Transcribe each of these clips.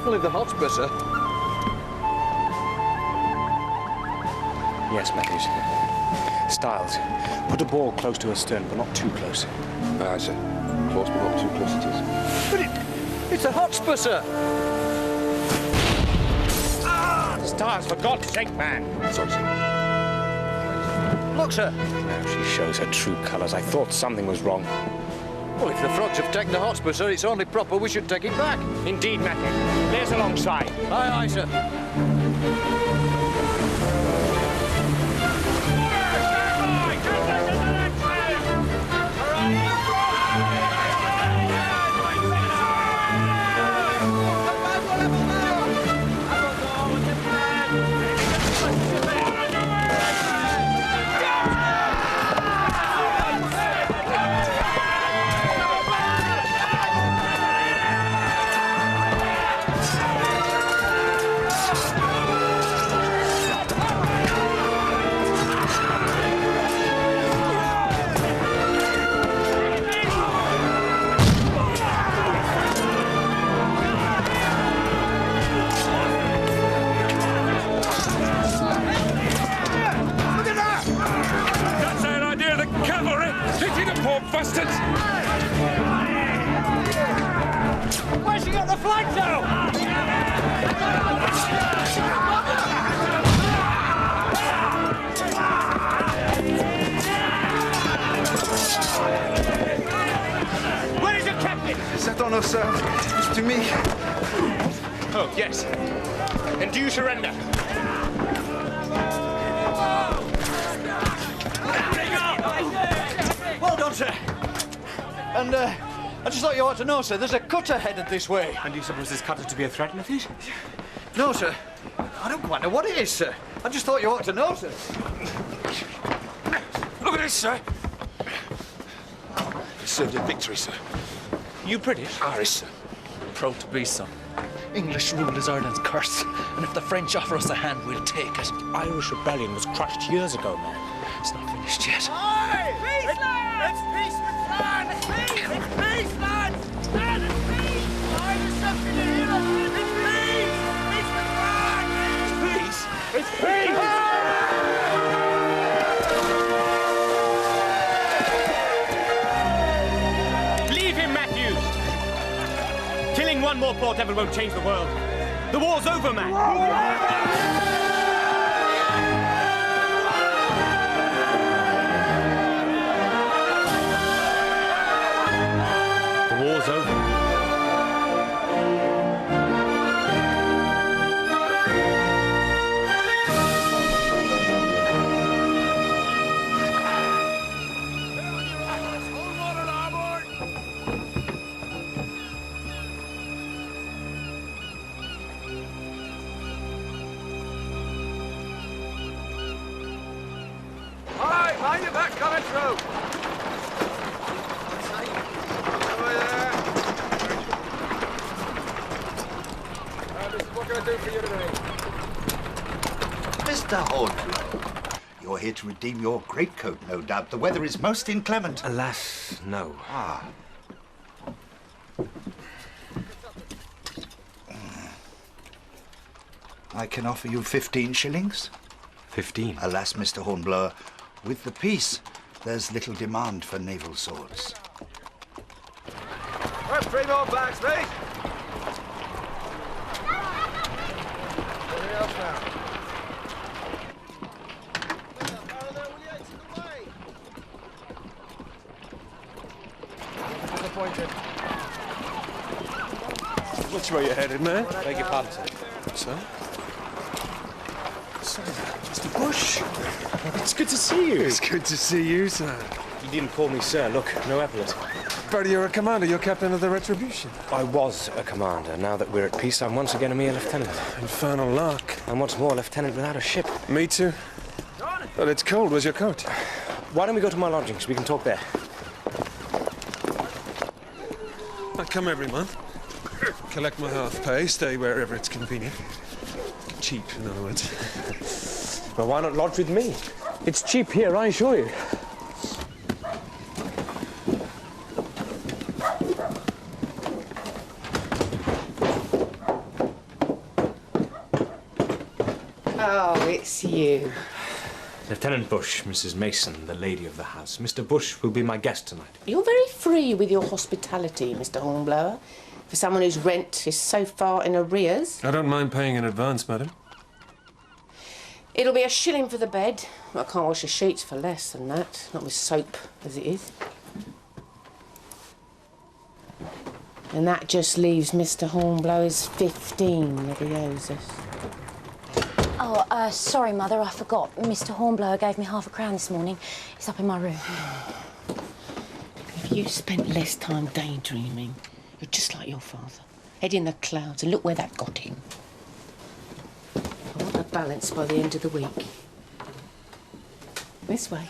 That'll leave the Hotspur, sir. Yes, Matthews. Stiles, put a ball close to her stern, but not too close. Aye, sir. Close, but not too close it is. But it's a Hotspur, sir. Stiles, for God's sake, man. Sorry, sir. Look, sir. Now she shows her true colours. I thought something was wrong. Well, if the frogs have taken the Hotspur, sir, it's only proper we should take it back. Indeed, Matthew. There's alongside. Aye, aye, sir. Bastards! Where's she got the flag now? Where is your captain? I don't know, sir. It's to me. Oh, yes. And do you surrender? Well done, sir. And, I just thought you ought to know, sir, there's a cutter headed this way. And do you suppose this cutter to be a threat, Matthews? No, sir. I don't quite know what it is, sir. I just thought you ought to know, sir. Look at this, sir. It served a victory, sir. You British? Irish, sir. Proud to be, son. English rule is Ireland's curse, and if the French offer us a hand, we'll take it. Irish rebellion was crushed years ago, man. It's not finished yet. Peace, lads! It's peace with France! It's peace! It's peace, lads! Lads, it's peace! Irish something to hear us! It's peace! Peace with France! Peace? It's peace! Leave him, Matthews! Killing one more poor devil won't change the world. The war's over, man! War's over. All right, mind your back coming through. Mr. Hornblower, you're here to redeem your greatcoat, no doubt. The weather is most inclement. Alas, no. Ah. I can offer you 15 shillings. 15. Alas, Mr. Hornblower, with the peace, there's little demand for naval swords. Right, 3 more bags, mate. Anything else now? Which way you headed, man? Beg your pardon, sir. So? So, Mr. Bush. It's good to see you. It's good to see you, sir. You didn't call me sir. Look, no epaulet. But you're a commander. You're captain of the Retribution. I was a commander. Now that we're at peace, I'm once again a mere lieutenant. Infernal luck. I'm once more a lieutenant without a ship. Me too. But it's cold. Where's your coat? Why don't we go to my lodgings? We can talk there. I come every month. Collect my half pay, stay wherever it's convenient. Cheap, in other words. Well, why not lodge with me? It's cheap here, I assure you. it's you. Lieutenant Bush, Mrs. Mason, the lady of the house. Mr. Bush will be my guest tonight. You're very free with your hospitality, Mr. Hornblower, for someone whose rent is so far in arrears. I don't mind paying in advance, madam. It'll be £1 for the bed. I can't wash the sheets for less than that, not with soap as it is. And that just leaves Mr. Hornblower's 15 that he owes us. Oh, sorry, Mother, I forgot. Mr. Hornblower gave me £0.50 this morning. It's up in my room. If you spent less time daydreaming, you're just like your father. Head in the clouds, and look where that got him. I want a balance by the end of the week. This way.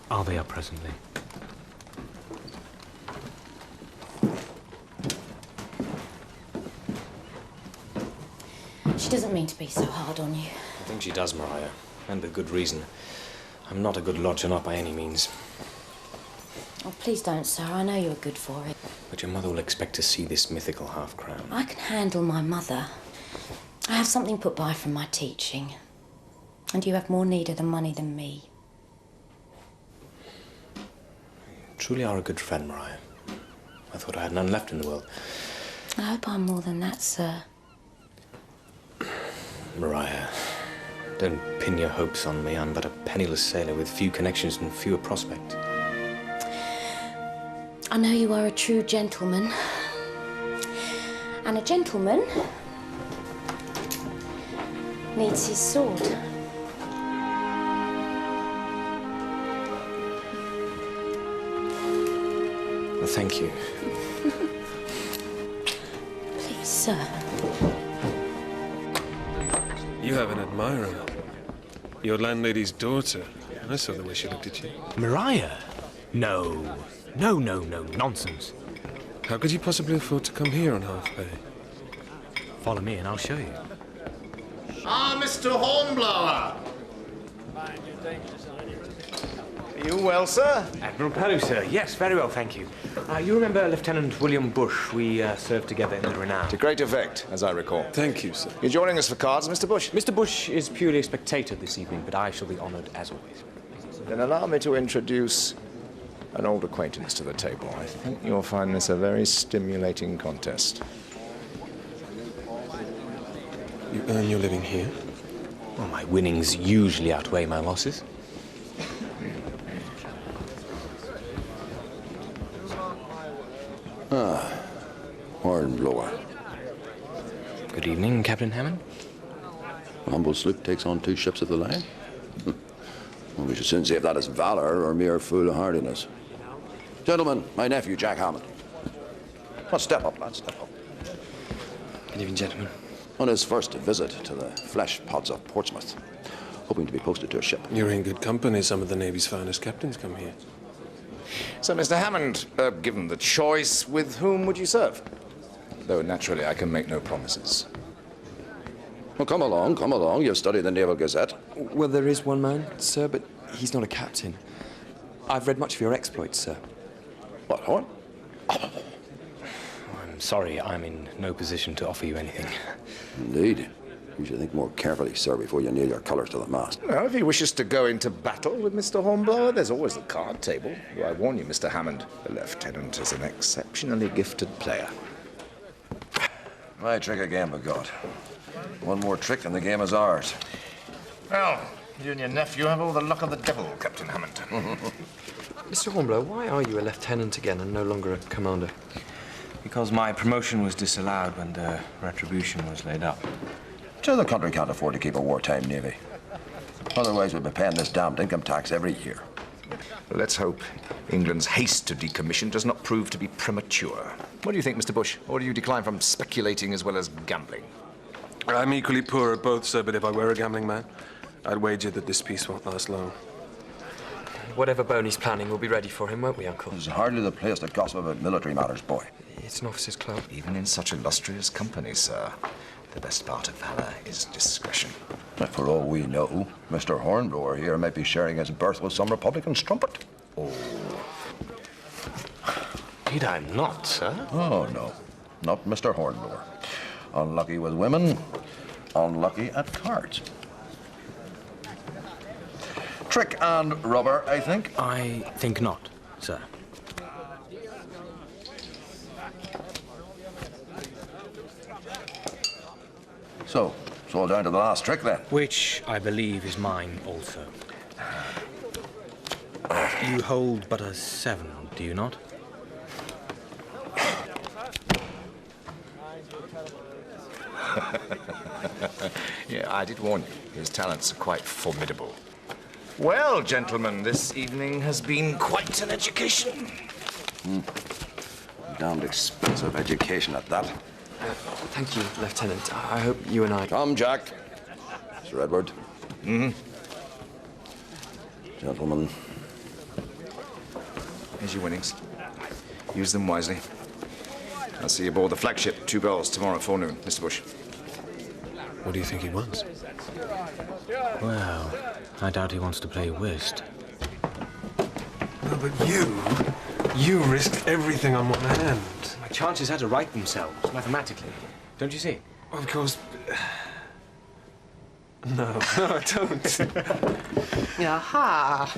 I'll be up presently. She doesn't mean to be so hard on you. I think she does, Mariah, and with good reason. I'm not a good lodger, not by any means. Oh, please don't, sir. I know you're good for it. But your mother will expect to see this mythical half-crown. I can handle my mother. I have something put by from my teaching. And you have more need of the money than me. You truly are a good friend, Mariah. I thought I had none left in the world. I hope I'm more than that, sir. Mariah, don't pin your hopes on me. I'm but a penniless sailor with few connections and fewer prospects. I know you are a true gentleman. And a gentleman needs his sword. Well, thank you. Please, sir. You have an admirer. Your landlady's daughter. I saw the way she looked at you. Mariah? No. No, nonsense. How could you possibly afford to come here on half pay? Follow me and I'll show you. Ah, Mr. Hornblower! Are you well, sir? Admiral Pellew, sir. Yes, very well, thank you. You remember Lieutenant William Bush? We served together in the Renown. To great effect, as I recall. Thank you, sir. You're joining us for cards, Mr. Bush? Mr. Bush is purely a spectator this evening, but I shall be honoured as always. Then allow me to introduce an old acquaintance to the table. I think you'll find this a very stimulating contest. You earn your living here? Well, my winnings usually outweigh my losses. Hornblower. Good evening, Captain Hammond. Humble sloop takes on 2 ships of the line. Well, we should soon see if that is valor or mere foolhardiness. Gentlemen, my nephew, Jack Hammond. Well, step up, lad, step up. Good evening, gentlemen. On his first visit to the flesh pods of Portsmouth, hoping to be posted to a ship. You're in good company. Some of the Navy's finest captains come here. So, Mr. Hammond, given the choice, with whom would you serve? Though, naturally, I can make no promises. Well, come along. You've studied the Naval Gazette. Well, there is one man, sir, but he's not a captain. I've read much of your exploits, sir. What, Horn? I'm sorry, I'm in no position to offer you anything. Indeed. You should think more carefully, sir, before you nail your colours to the mast. Well, if he wishes to go into battle with Mr. Hornblower, there's always the card table. I warn you, Mr. Hammond, the lieutenant is an exceptionally gifted player. My trick again, begot. One more trick and the game is ours. Well, you and your nephew have all the luck of the devil, Captain Hammond. Mr. Hornblower, why are you a lieutenant again and no longer a commander? Because my promotion was disallowed when the retribution was laid up. So the country can't afford to keep a wartime navy. Otherwise, we'd be paying this damned income tax every year. Let's hope England's haste to decommission does not prove to be premature. What do you think, Mr. Bush? Or do you decline from speculating as well as gambling? I'm equally poor at both, sir, but if I were a gambling man, I'd wager that this peace won't last long. Whatever Boney's planning, we'll be ready for him, won't we, Uncle? This is hardly the place to gossip about military matters, boy. It's an officers' club. Even in such illustrious company, sir, the best part of valor is discretion. For all we know, Mr. Hornblower here might be sharing his berth with some Republican strumpet. Oh. Indeed I'm not, sir. Oh, no. Not Mr. Hornblower. Unlucky with women, unlucky at cards. Trick and rubber, I think. I think not, sir. So, it's all down to the last trick then. Which I believe is mine also. You hold but a 7, do you not? Yeah, I did warn you. His talents are quite formidable. Well, gentlemen, this evening has been quite an education. Damned expensive education at that. Thank you, Lieutenant. I hope you and I... Come, Jack. Sir Edward. Mm-hmm. Gentlemen. Here's your winnings. Use them wisely. I'll see you aboard the flagship, 2 bells, tomorrow forenoon. Mr. Bush. What do you think he wants? Well, I doubt he wants to play whist. No, but you risked everything on one hand. My chances had to right themselves, mathematically. Don't you see? Of course. No, I don't. Aha!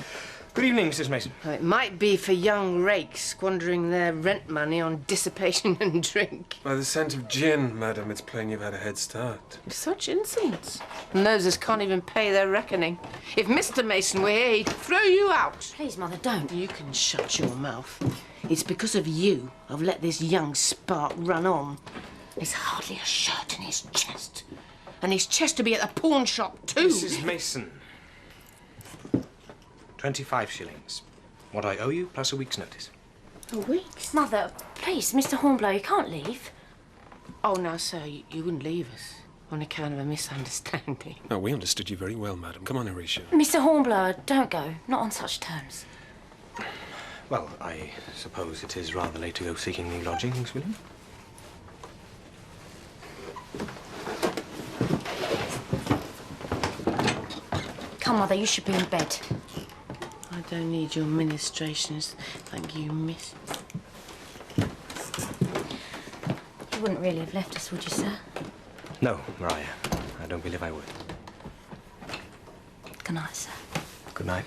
Good evening, Mrs. Mason. Well, it might be for young rakes squandering their rent money on dissipation and drink. By the scent of gin, madam, it's plain you've had a head start. Such insolence. And those that can't even pay their reckoning. If Mr. Mason were here, he'd throw you out. Please, Mother, don't. You can shut your mouth. It's because of you I've let this young spark run on. There's hardly a shirt in his chest. And his chest to be at the pawn shop, too. Mrs. Mason. 25 shillings. What I owe you, plus a week's notice. A week? Mother, please, Mr. Hornblower, you can't leave. Oh, now, sir, you wouldn't leave us on account of a misunderstanding. No, we understood you very well, madam. Come on, Horatio. Mr. Hornblower, don't go. Not on such terms. Well, I suppose it is rather late to go seeking new lodgings, William. Come, Mother, you should be in bed. I don't need your ministrations. Thank you, miss. You wouldn't really have left us, would you, sir? No, Mariah. I don't believe I would. Good night, sir. Good night.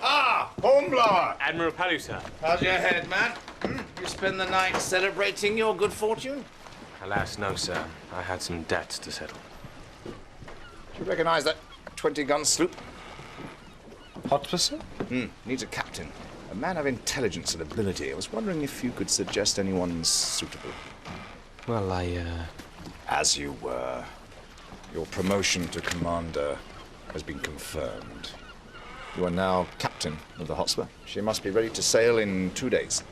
Ah, Hornblower! Admiral Palu, sir. How's your head, man? You spend the night celebrating your good fortune? Alas, no, sir. I had some debts to settle. Do you recognize that 20-gun sloop? Hotspur, sir? Needs a captain. A man of intelligence and ability. I was wondering if you could suggest anyone suitable. Well, As you were. Your promotion to commander has been confirmed. You are now captain of the Hotspur. She must be ready to sail in 2 days.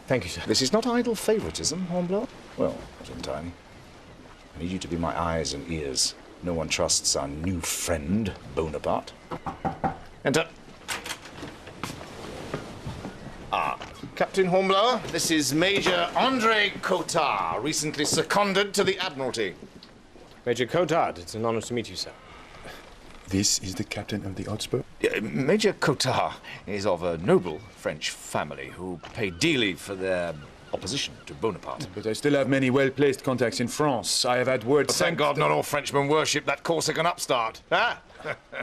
Thank you, sir. This is not idle favoritism, Hornblower. Well, not entirely. I need you to be my eyes and ears. No one trusts our new friend, Bonaparte. Enter. Captain Hornblower, this is Major Andre Cotard, recently seconded to the Admiralty. Major Cotard, it's an honor to meet you, sir. This is the captain of the Hotspur? Major Cotard is of a noble French family who pay dearly for their opposition to Bonaparte. But I still have many well-placed contacts in France. I have had word But thank God not all Frenchmen worship that Corsican upstart. Ah?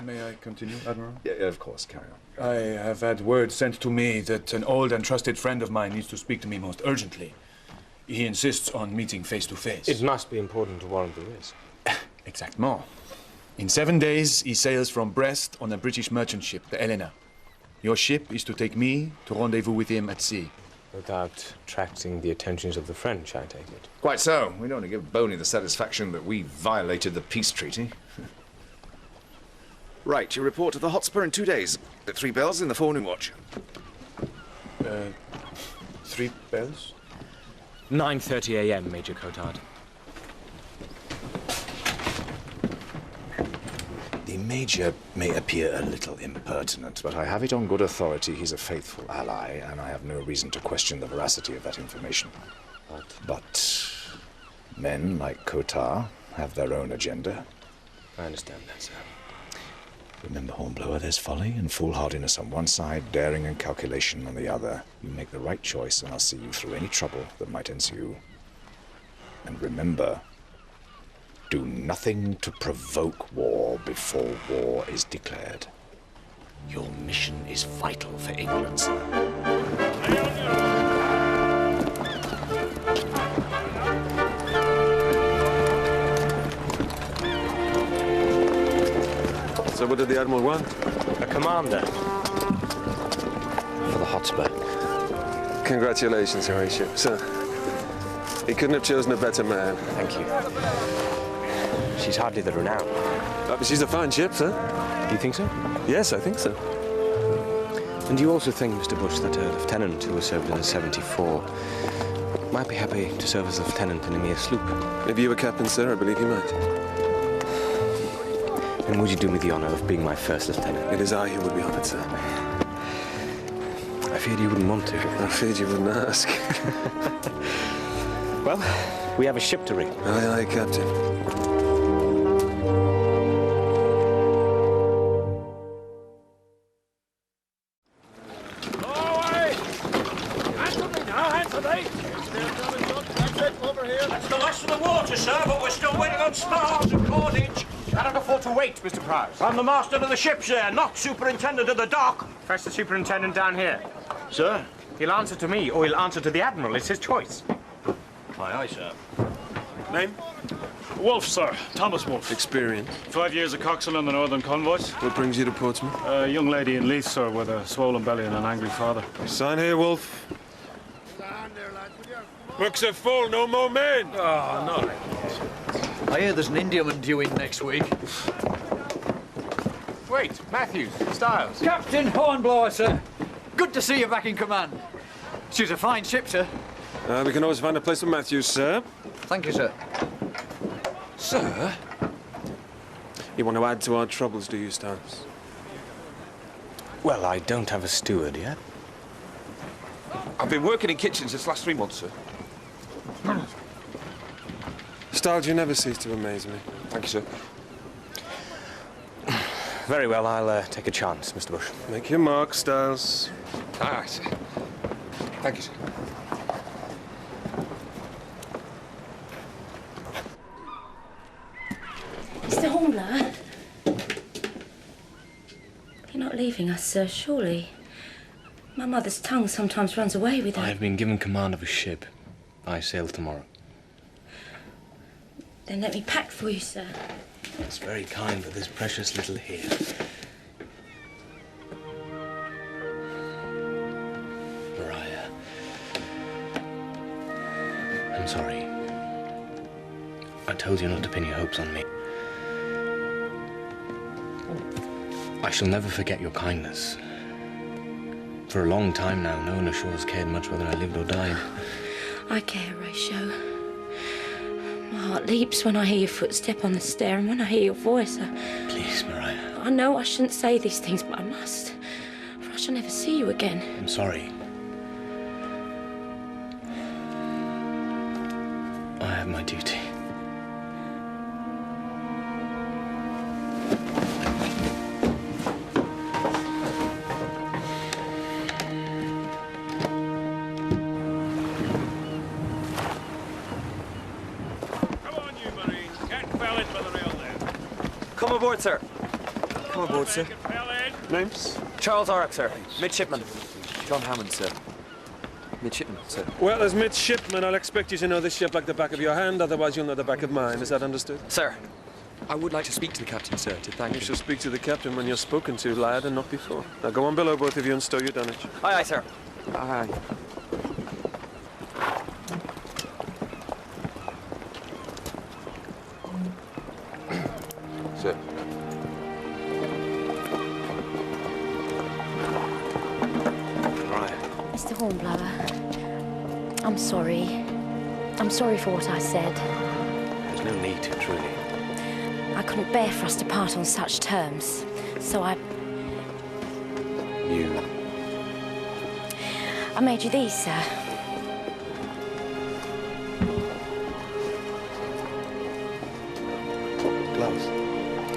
May I continue, Admiral? Yeah, of course, carry on. I have had word sent to me that an old and trusted friend of mine needs to speak to me most urgently. He insists on meeting face to face. It must be important to warrant the risk. Exactement. In 7 days, he sails from Brest on a British merchant ship, the Helena. Your ship is to take me to rendezvous with him at sea. Without attracting the attentions of the French, I take it. Quite so. We don't want to give Boney the satisfaction that we violated the peace treaty. Right, you report to the Hotspur in 2 days. At 3 bells in the forenoon watch. 3 bells? 9:30 a.m., Major Cotard. The Major may appear a little impertinent, but I have it on good authority he's a faithful ally, and I have no reason to question the veracity of that information. But men like Cotard have their own agenda. I understand that, sir. Remember, Hornblower, there's folly and foolhardiness on one side, daring and calculation on the other. You make the right choice, and I'll see you through any trouble that might ensue. And remember, do nothing to provoke war before war is declared. Your mission is vital for England, sir. So what did the Admiral want? A commander. For the Hotspur. Congratulations, Horatio. Sir, he couldn't have chosen a better man. Thank you. She's hardly the renown. But she's a fine ship, sir. Do you think so? Yes, I think so. And do you also think, Mr. Bush, that a lieutenant who was served in the 74 might be happy to serve as a lieutenant in a mere sloop? If you were captain, sir, I believe you might. And would you do me the honor of being my first lieutenant? It is I who would be honored, sir. I feared you wouldn't want to. I feared you wouldn't ask. Well, we have a ship to rig. Aye, aye, Captain. That's the last of the water, sir, but we're still waiting on spars and cordage. Cannot afford to wait, Mr. Prowse. I'm the master of the ship, sir, not superintendent of the dock. Fetch the superintendent down here. Sir? He'll answer to me, or he'll answer to the Admiral. It's his choice. Aye, aye, sir. Name? Wolf, sir. Thomas Wolf. Experience? 5 years of coxswain on the Northern Convoys. What brings you to Portsmouth? A young lady in Leith, sir, with a swollen belly and an angry father. Sign here, Wolf. Books are full, no more men. Oh, no. I hear there's an Indiaman due in next week. Wait, Matthews, Styles. Captain Hornblower, sir. Good to see you back in command. She's a fine ship, sir. We can always find a place for Matthews, sir. Thank you, sir. Sir? You want to add to our troubles, do you, Styles? Well, I don't have a steward yet. I've been working in kitchens this last 3 months, sir. Styles, you never cease to amaze me. Thank you, sir. Very well, I'll take a chance, Mr. Bush. Make your mark, Styles. Aye, aye, sir. Thank you, sir. Mr. Hornblower? You're not leaving us, sir, surely? My mother's tongue sometimes runs away with her. I have been given command of a ship. I sail tomorrow. Then let me pack for you, sir. It's very kind of this precious little here. Mariah. I'm sorry. I told you not to pin your hopes on me. I shall never forget your kindness. For a long time now, no one ashore has cared much whether I lived or died. I care, Horatio. My heart leaps when I hear your footstep on the stair and when I hear your voice. Please, Mariah. I know I shouldn't say these things, but I must. For I shall never see you again. I'm sorry. I have my duty. Come aboard, sir. Come aboard, sir. Names? Charles Orrock, sir. Midshipman. John Hammond, sir. Midshipman, sir. Well, as midshipman, I'll expect you to know this ship like the back of your hand, otherwise you'll know the back of mine. Is that understood? Sir, I would like to speak to the captain, sir, to thank You him. shall speak to the captain when you're spoken to, lad, and not before. Now go on below, both of you, and stow your dunnage. Aye, aye, sir. Aye. Sir. Mr. Hornblower, I'm sorry. I'm sorry for what I said. There's no need to, truly. I couldn't bear for us to part on such terms, so I made you these, sir. Gloves?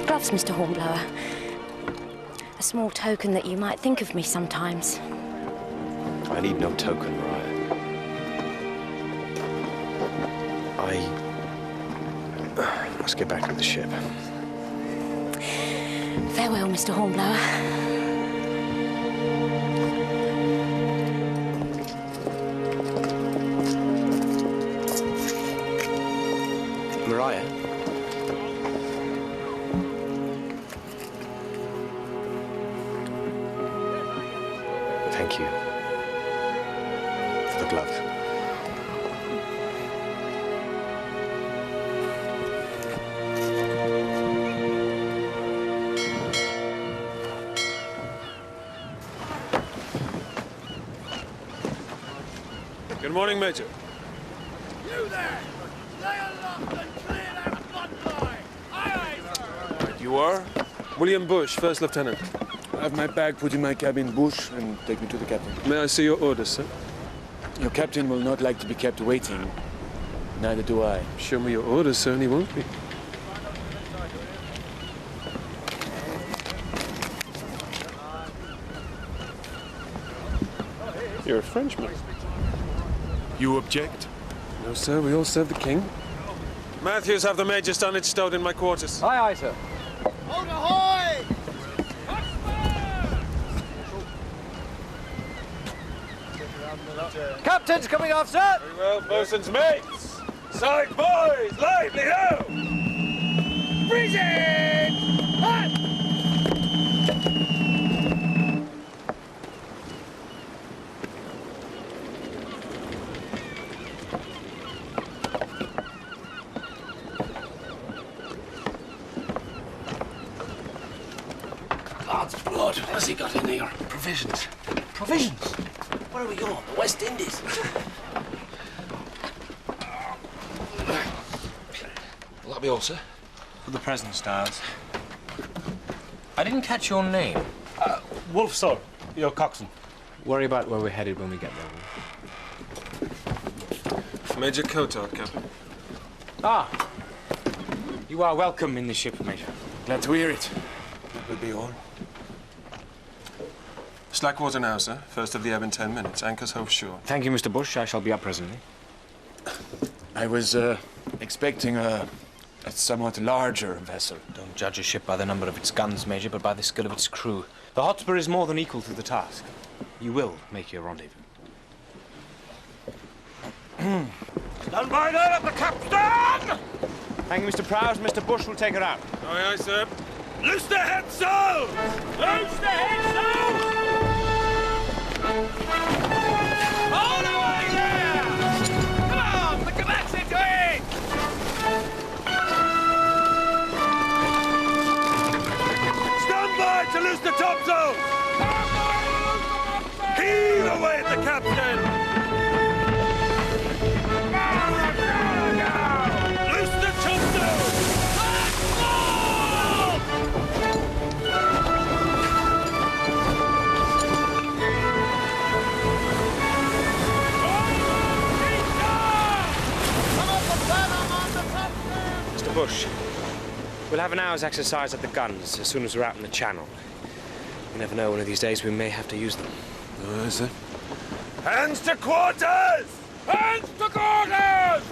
Gloves, Mr. Hornblower. A small token that you might think of me sometimes. I need no token, Mariah. I I must get back to the ship. Farewell, Mr. Hornblower. Mariah? Thank you for the glove. Good morning, Major. You there! Lay aloft and clear that front line! Aye, aye, sir! You are? William Bush, First Lieutenant. Have my bag put in my cabin, Bush, and take me to the captain. May I see your orders, sir? Your captain will not like to be kept waiting. Neither do I. Show me your orders, sir, and he won't be. You're a Frenchman. You object? No, sir. We all serve the king. Matthews, have the Major's dunnage stowed in my quarters. Aye, aye, sir. Hold ahoy! Captain's coming off, sir! Very well, bosun's mates. Side boys, lively ho! Freezing! Hot! God's blood, what has he got in here? Provisions. Provisions? Where are we going? The West Indies? Will that be all, sir? For the present, Stiles. I didn't catch your name. Wolf, sir. Your coxswain. Worry about where we're headed when we get there. Major Kotar, Captain. Ah! You are welcome in the ship, Major. Glad to hear it. That would be all. Slack water now, sir. First of the ebb in 10 minutes. Anchors hove shore. Thank you, Mr. Bush. I shall be up presently. I was expecting a somewhat larger vessel. Don't judge a ship by the number of its guns, Major, but by the skill of its crew. The Hotspur is more than equal to the task. You will make your rendezvous. Stand by there at the capstan! Thank you, Mr. Prowse. Mr. Bush will take her out. Aye, aye, sir. Loose the headsails! Loose the headsails! Hold away there! Come on, put your backs into it! Stand by to loose the topsails! Heave away at the capstan! Loose the topsails! Mr. Bush, we'll have an hour's exercise at the guns as soon as we're out in the channel. You never know, one of these days we may have to use them. Aye, sir. Hands to quarters! Hands to quarters!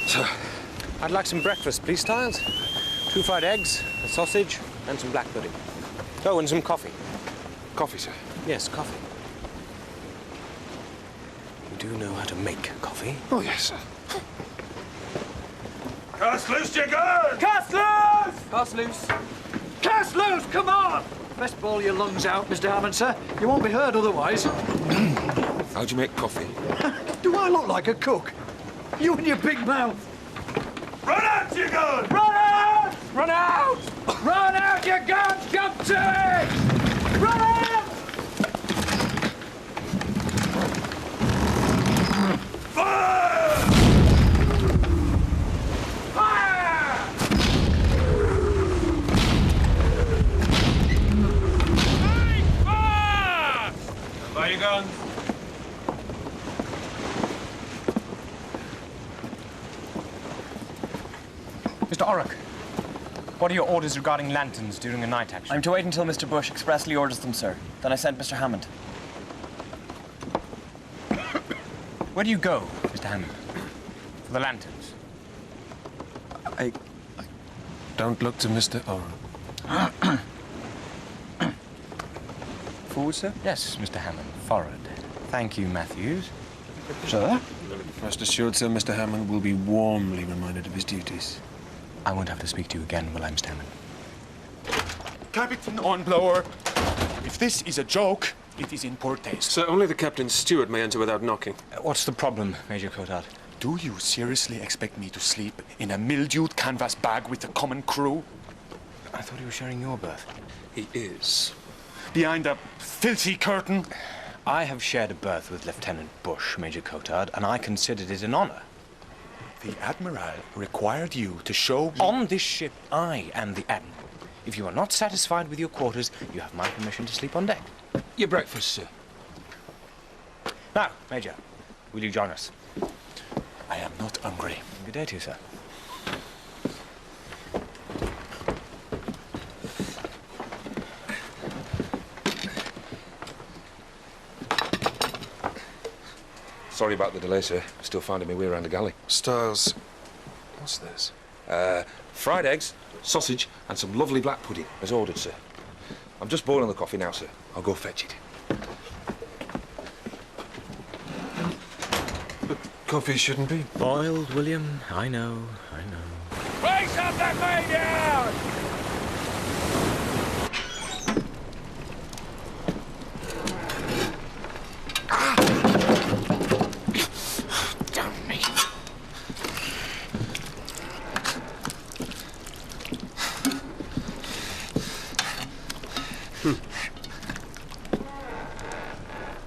Sir. I'd like some breakfast, please, Stiles. 2 fried eggs, a sausage, and some black pudding. Oh, and some coffee. Coffee, sir. Yes, coffee. You do know how to make coffee? Oh, yes, sir. Cast loose your guns! Cast loose! Cast loose. Cast loose, come on! Best bawl your lungs out, Mr. Hammond, sir. You won't be heard otherwise. How do you make coffee? Do I look like a cook? You and your big mouth. Run out your guns! Run out! Run out! Run out your guns, Captain! Run out! Fire! Fire! Fire! By your guns. Mr. Orrock, what are your orders regarding lanterns during a night action? I'm to wait until Mr. Bush expressly orders them, sir. Then I sent Mr. Hammond. Where do you go, Mr. Hammond? For the lanterns? I don't look to Mr. Oran. Forward, sir? Yes, Mr. Hammond. Forward. Thank you, Matthews. Sir? Rest assured, sir, Mr. Hammond will be warmly reminded of his duties. I won't have to speak to you again, will I, Mr. Hammond? Captain Hornblower, if this is a joke, it is in poor taste. Sir, only the captain's steward may enter without knocking. What's the problem, Major Cotard? Do you seriously expect me to sleep in a mildewed canvas bag with the common crew? I thought he was sharing your berth. He is. Behind a filthy curtain? I have shared a berth with Lieutenant Bush, Major Cotard, and I considered it an honor. The Admiral required you to show... On this ship, I am the Admiral. If you are not satisfied with your quarters, you have my permission to sleep on deck. Your breakfast, sir. Now, Major, will you join us? I am not hungry. Good day to you, sir. Sorry about the delay, sir. Still finding my way around the galley. Styles, what's this? Fried eggs, sausage, and some lovely black pudding, as ordered, sir. I'm just boiling the coffee now, sir. I'll go fetch it. But coffee shouldn't be boiled, William. I know, I know. Raise up that way down!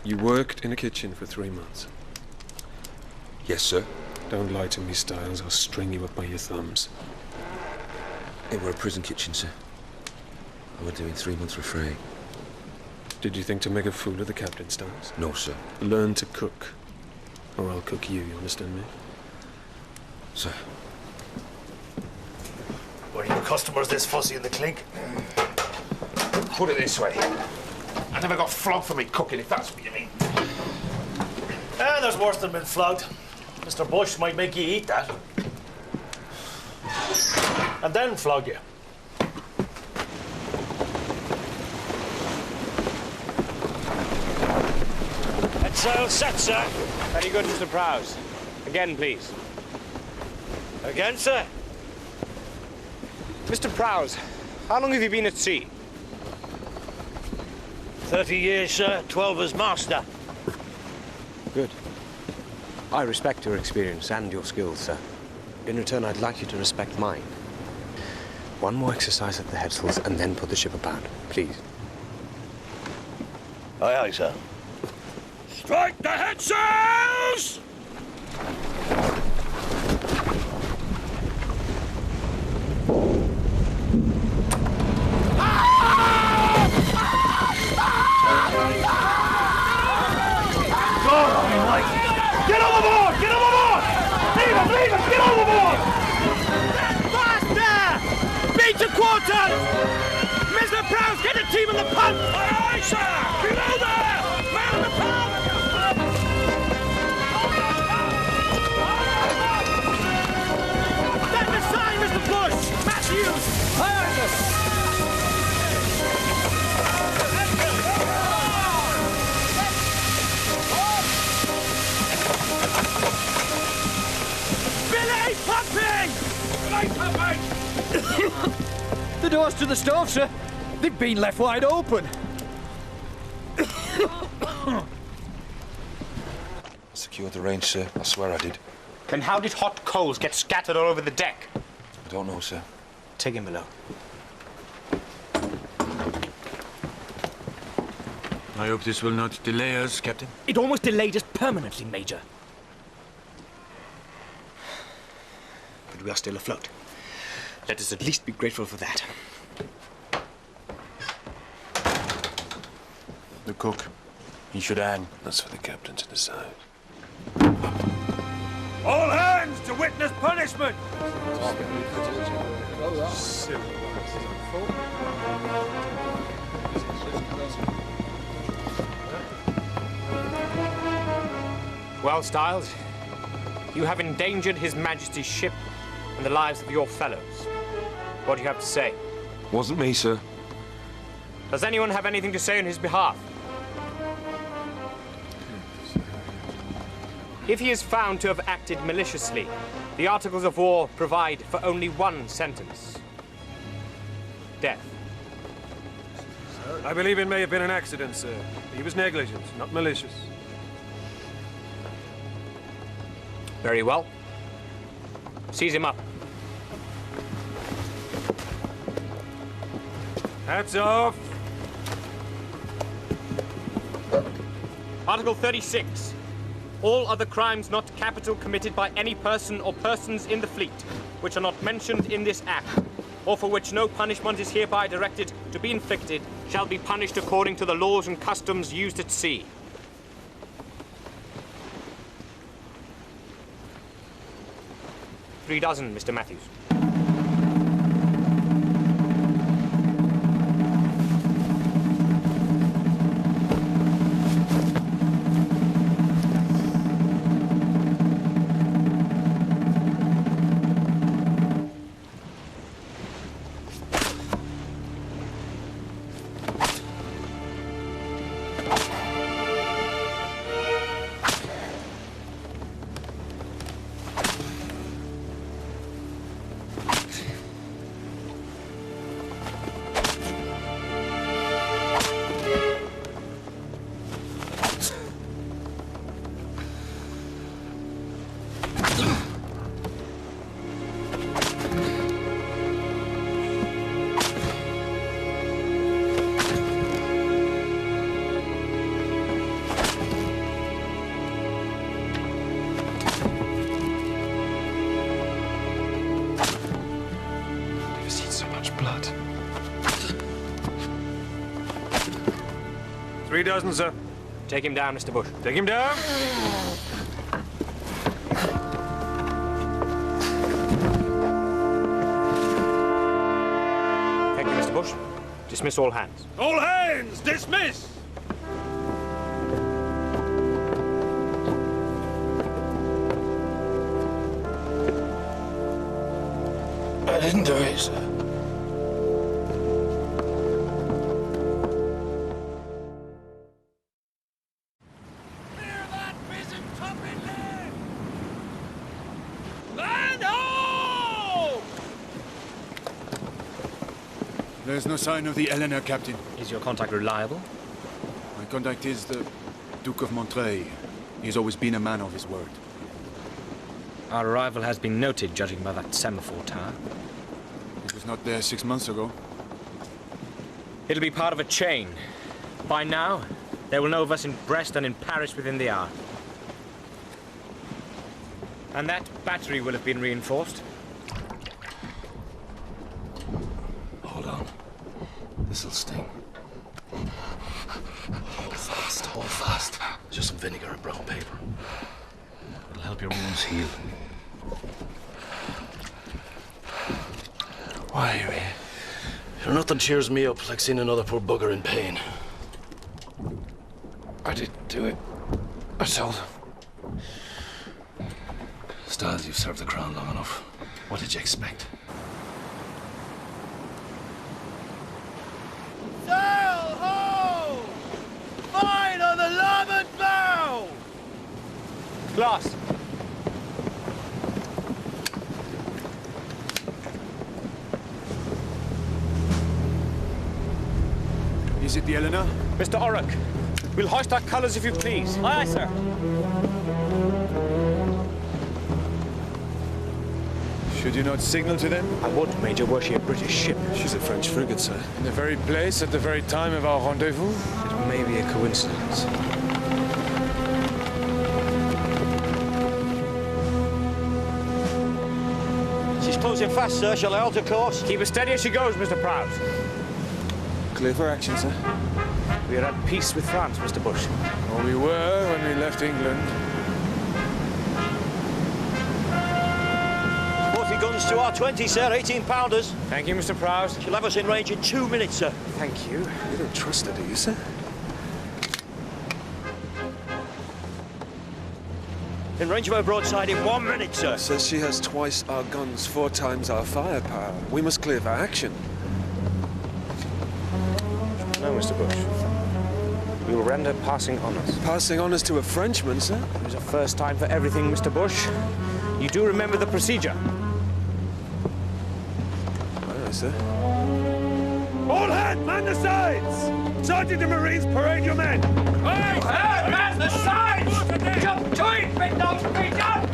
You worked in a kitchen for 3 months. Yes, sir. Don't lie to me, Styles. I'll string you up by your thumbs. It were a prison kitchen, sir. I were doing 3 months for free. Did you think to make a fool of the captain, Styles? No, sir. Learn to cook, or I'll cook you understand me? Sir. Were your customers this fussy in the clink? Put it this way. I never got flogged for me cooking, if that's what you mean. There's worse than being flogged. Mr. Bush might make you eat that. And then flog you. That sail set, sir. Very good, Mr. Prowse. Again, please. Again, sir. Mr. Prowse, how long have you been at sea? 30 years, sir. 12 as master. Good. I respect your experience and your skills, sir. In return, I'd like you to respect mine. One more exercise at the headsails and then put the ship about, please. Aye, aye, sir. Strike the headsails! Get overboard! Get overboard! Leave him! Leave him! Get overboard! Faster! Beat to quarters! Mr. Prowse, get a team in the punt! Aye, aye, sir! Below there! Man the punt! Stand aside, Mr. Bush! Matthews! Aye, aye, sir! The doors to the stove, sir. They've been left wide open. Secured the range, sir. I swear I did. Then how did hot coals get scattered all over the deck? I don't know, sir. Take him below. I hope this will not delay us, Captain. It almost delayed us permanently, Major. But we are still afloat. Let us at least be grateful for that. The cook. He should hang. That's for the captain to decide. All hands to witness punishment! Well, Styles, you have endangered His Majesty's ship and the lives of your fellows. What do you have to say? Wasn't me, sir. Does anyone have anything to say on his behalf? If he is found to have acted maliciously, the Articles of War provide for only one sentence. Death. I believe it may have been an accident, sir. He was negligent, not malicious. Very well. Seize him up. Hats off! Article 36. All other crimes not capital committed by any person or persons in the fleet, which are not mentioned in this Act, or for which no punishment is hereby directed to be inflicted, shall be punished according to the laws and customs used at sea. $3 dozen, Mr. Matthews. $3 dozen, sir. Take him down, Mr. Bush. Take him down. Thank you, Mr. Bush. Dismiss all hands. All hands, dismiss! I didn't do it, sir. There's no sign of the Eleanor, Captain. Is your contact reliable? My contact is the Duke of Montreuil. He's always been a man of his word. Our arrival has been noted, judging by that semaphore tower. It was not there 6 months ago. It'll be part of a chain. By now, they will know of us in Brest and in Paris within the hour. And that battery will have been reinforced. Hold on. This'll sting. Hold fast, hold fast. Just some vinegar and brown paper. It'll help your wounds heal. Why are you here? Sure, nothing cheers me up like seeing another poor bugger in pain. I didn't do it. I told him. Styles, you've served the crown long enough. What did you expect? Sail ho! Fine on the larboard bow! Glass. Is it the Eleanor? Mr. Orrock, we'll hoist our colours if you please. Aye, aye, sir. Should you not signal to them? I would, Major, were she a British ship. She's a French frigate, sir. In the very place at the very time of our rendezvous? It may be a coincidence. She's closing fast, sir. Shall I alter course? Keep her steady as she goes, Mr. Prowse. Clear for action, sir. We are at peace with France, Mr. Bush. Or we were when we left England. 40 guns to our 20, sir. 18-pounders. Thank you, Mr. Prowse. She'll have us in range in 2 minutes, sir. Thank you. You don't trust her, do you, sir? In range of her broadside in 1 minute, sir. Says she has twice our guns, 4 times our firepower. We must clear for action. No, Mr. Bush. You will render passing honours. Passing honours to a Frenchman, sir? There's a first time for everything, Mr. Bush. You do remember the procedure? Aye, sir. All hands, man the sides! Sergeant of Marines, parade your men! Hey, man the sides! Jump to it, big dogs, feet up!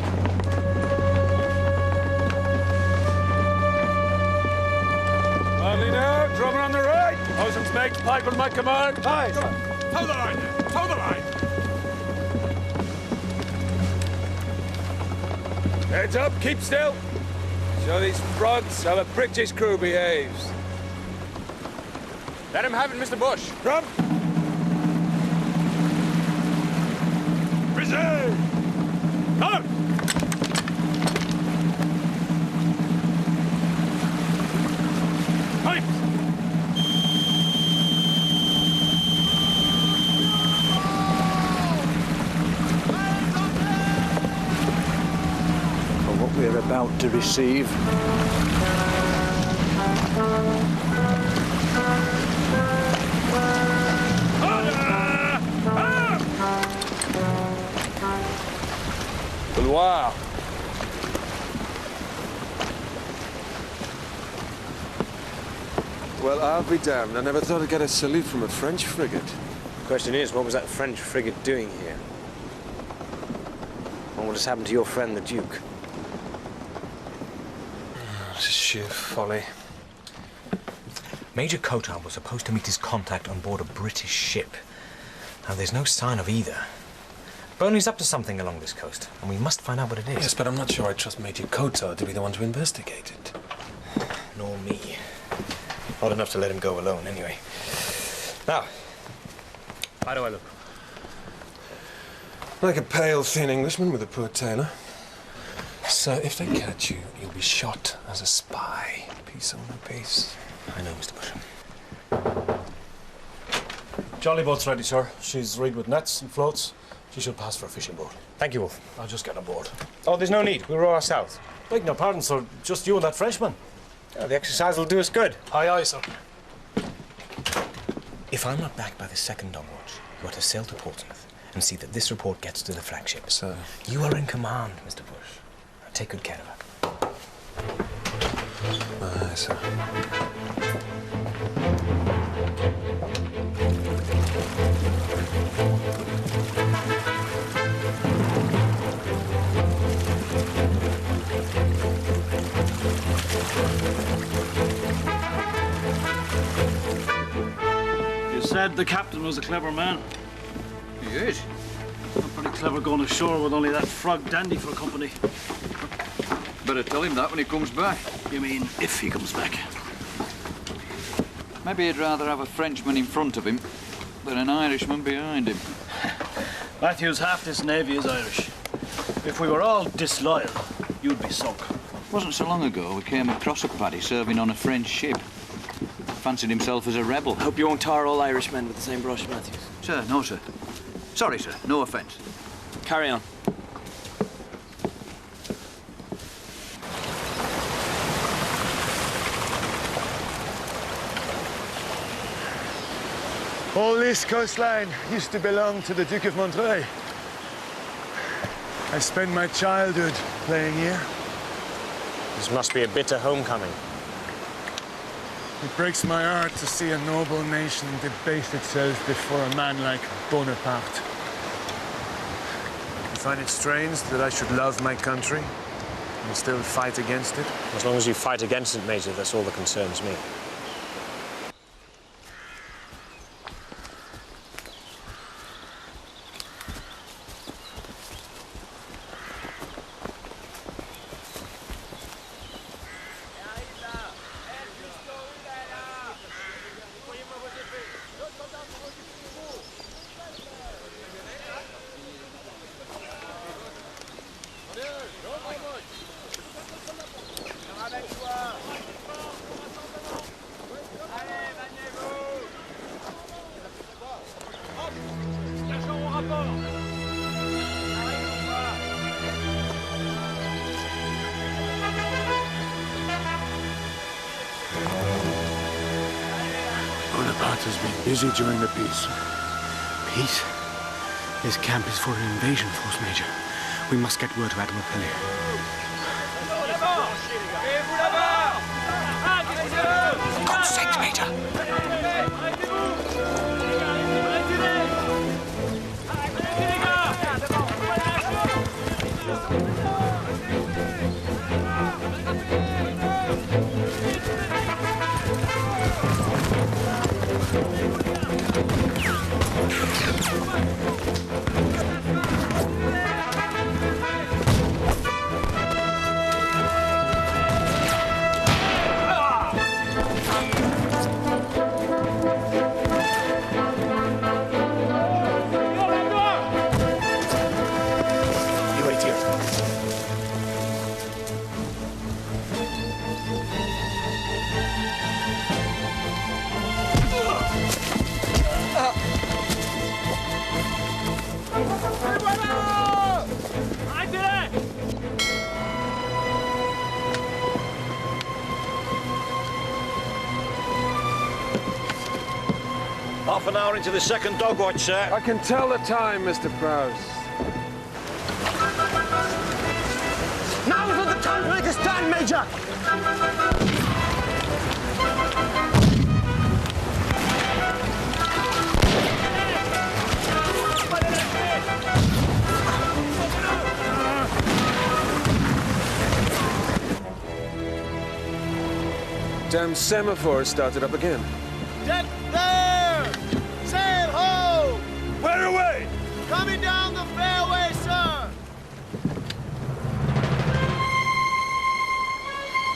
Hardly now, drummer on the right. Bosun's mate, pipe on my command. Aye. Toe the line there, toe the line! Heads up, keep still. Show these frogs how a British crew behaves. Let him have it, Mr. Bush. Drum. Reserve. Out. Pipe. For what we're about to receive. Wow. Well, I'll be damned. I never thought I'd get a salute from a French frigate. The question is, what was that French frigate doing here? What has happened to your friend, the Duke? It's sheer folly. Major Cotar was supposed to meet his contact on board a British ship. Now, there's no sign of either. Burnley's up to something along this coast, and we must find out what it is. Yes, but I'm not sure I trust Major Cotar to be the one to investigate it. Nor me. Not enough to let him go alone, anyway. Now, how do I look? Like a pale, thin Englishman with a poor tailor. Sir, if they catch you, you'll be shot as a spy. Peace on the peace. I know, Mr. Bush. Jolly boat's ready, sir. She's rigged with nets and floats. She should pass for a fishing boat. Thank you, Wolf. I'll just get aboard. Oh, there's no need. We'll row our south. Beg no pardon, sir. Just you and that Frenchman. The exercise will do us good. Aye, aye, sir. If I'm not back by the second dawn watch, you are to sail to Portsmouth and see that this report gets to the flagship. Sir. You are in command, Mr. Bush. Now take good care of her. Aye, sir. You said the captain was a clever man. He is. Not pretty clever going ashore with only that frog dandy for company. Better tell him that when he comes back. You mean if he comes back? Maybe he'd rather have a Frenchman in front of him than an Irishman behind him. Matthews, half this navy is Irish. If we were all disloyal, you'd be sunk. It wasn't so long ago we came across a paddy serving on a French ship. Fancied himself as a rebel. Hope you won't tar all Irishmen with the same brush, Matthews. Sir, no, sir. Sorry, sir. No offence. Carry on. All this coastline used to belong to the Duke of Montreuil. I spent my childhood playing here. This must be a bitter homecoming. It breaks my heart to see a noble nation debase itself before a man like Bonaparte. You find it strange that I should love my country and still fight against it? As long as you fight against it, Major, that's all that concerns me. has been busy during the peace. Peace? This camp is for an invasion force, Major. We must get word to Admiral Pellier. For God's sake, Major! Half an hour into the second dog watch, sir. I can tell the time, Mr. Prowse. Now is not the time to make a stand, Major! Damn semaphore started up again. Deck there! Sail ho! Where away? Coming down the fairway, sir!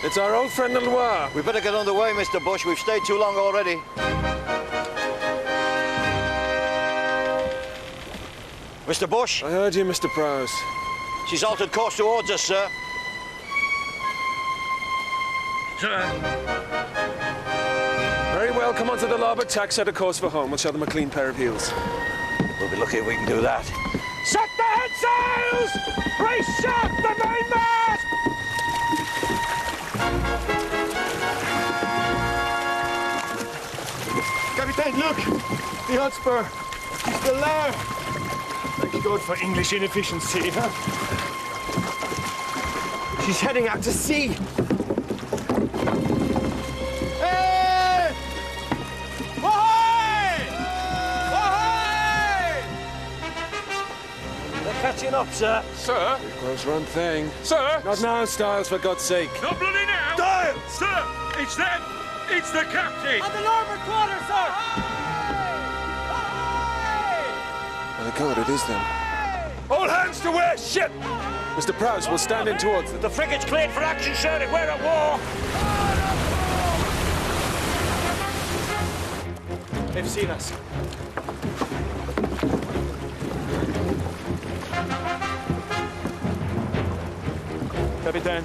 It's our old friend the Loire. We better get on the way, Mr. Bush. We've stayed too long already. Mr. Bush? I heard you, Mr. Prowse. She's altered course towards us, sir. Very well, come onto the larboard tack, set a course for home. We'll show them a clean pair of heels. We'll be lucky if we can do that. Set the headsails! Brace shut the mainmast! Captain, look! The Hotspur. He's still there. Thank God for English inefficiency, huh? She's heading out to sea. Hey! Ahoy! Ahoy! They're catching up, sir. Sir? Close run thing. Sir? Not now, Styles, for God's sake. Not bloody now! Styles! Sir, it's them! It's the captain! On the larboard quarter, sir! My God, it is them. All hands to wear ship! Mr. Prowse will stand in towards them. The frigate's cleared for action, sir. We're at war. They've seen us. Capitaine.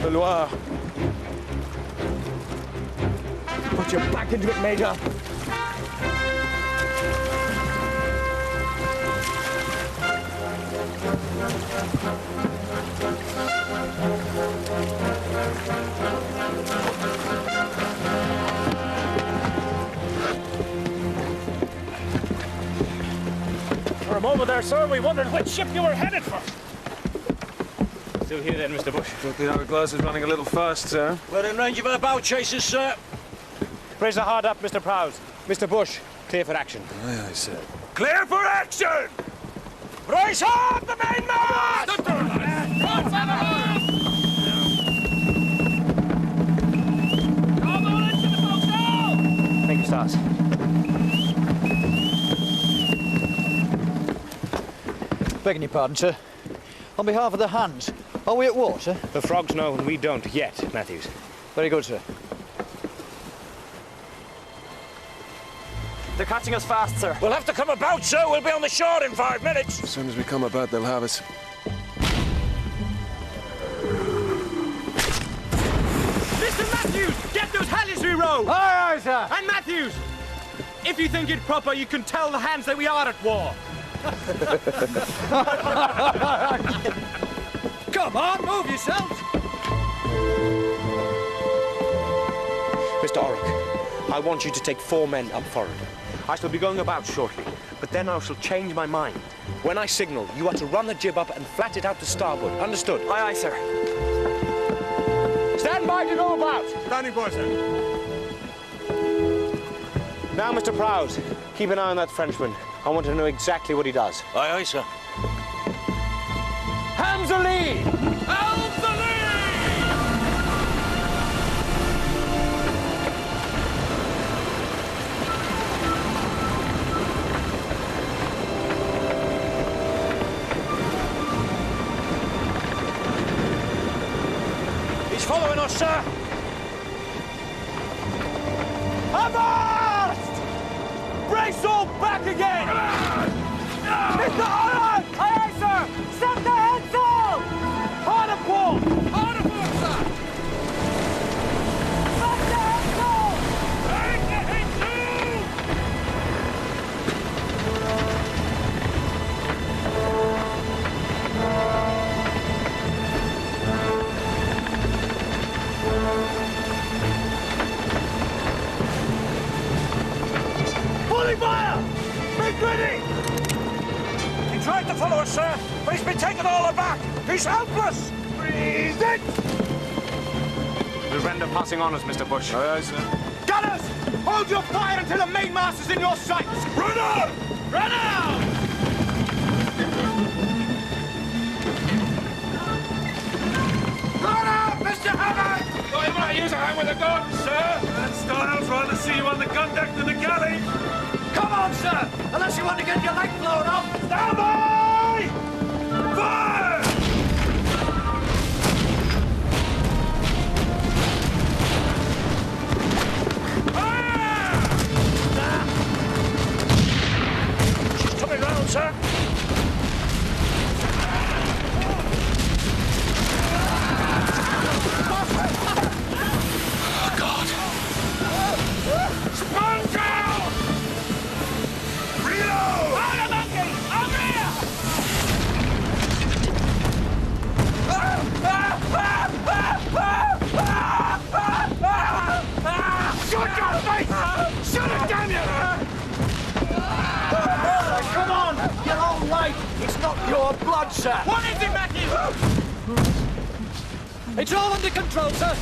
The Loire. Put your back into it, Major. For a moment there, sir, we wondered which ship you were headed for. Still here then, Mr. Bush. Thought the hourglass is running a little fast, sir. We're in range of our bow chasers, sir. Brace the hard up, Mr. Prowse. Mr. Bush, clear for action. Aye, aye, sir. Clear for action! Brace hard the mainmast! Thank you, Stars. Begging your pardon, sir. On behalf of the hands, are we at war, sir? The frogs know and we don't yet, Matthews. Very good, sir. They're catching us fast, sir. We'll have to come about, sir. We'll be on the shore in 5 minutes. As soon as we come about, they'll have us. Mr. Matthews, get those hallies re-rowed! Aye, aye, sir. And Matthews, if you think it proper, you can tell the hands that we are at war. Come on, move yourselves. Mr. Orrick, I want you to take 4 men up forward. I shall be going about shortly, but then I shall change my mind. When I signal, you are to run the jib up and flat it out to starboard. Understood? Aye, aye, sir. Stand by to go about. Standing by, sir. Now, Mr. Prowse, keep an eye on that Frenchman. I want to know exactly what he does. Aye, aye, sir. Hands a lee! Hands a lee! He's following us, sir. Avast! Brace all back again! Mr. Holland! Aye, aye, sir! Set the headsail! Hard a port! Hard a port, sir! Set the headsail! Take the headsail! Fully fire! Make ready! He tried to follow us, sir, but he's been taken all aback. He's helpless! Freeze it! We'll render passing on us, Mr. Bush. Aye, aye, sir. Gunners! Hold your fire until the mainmast is in your sights! Run out! Run out! Run out, Mr. Hammond! Thought you might use a hand with a gun, sir. And Styles rather see you on the gun deck than the galley. Come on, sir! Unless you want to get your leg blown off! Stand by! Fire! She's coming round, sir. Sponge! Reload! Out of monkey! Over here! Shut your face! Shut it, damn you! Come on! You're all right! It's not your blood, sir! What is it, Matthew? It's all under control, sir!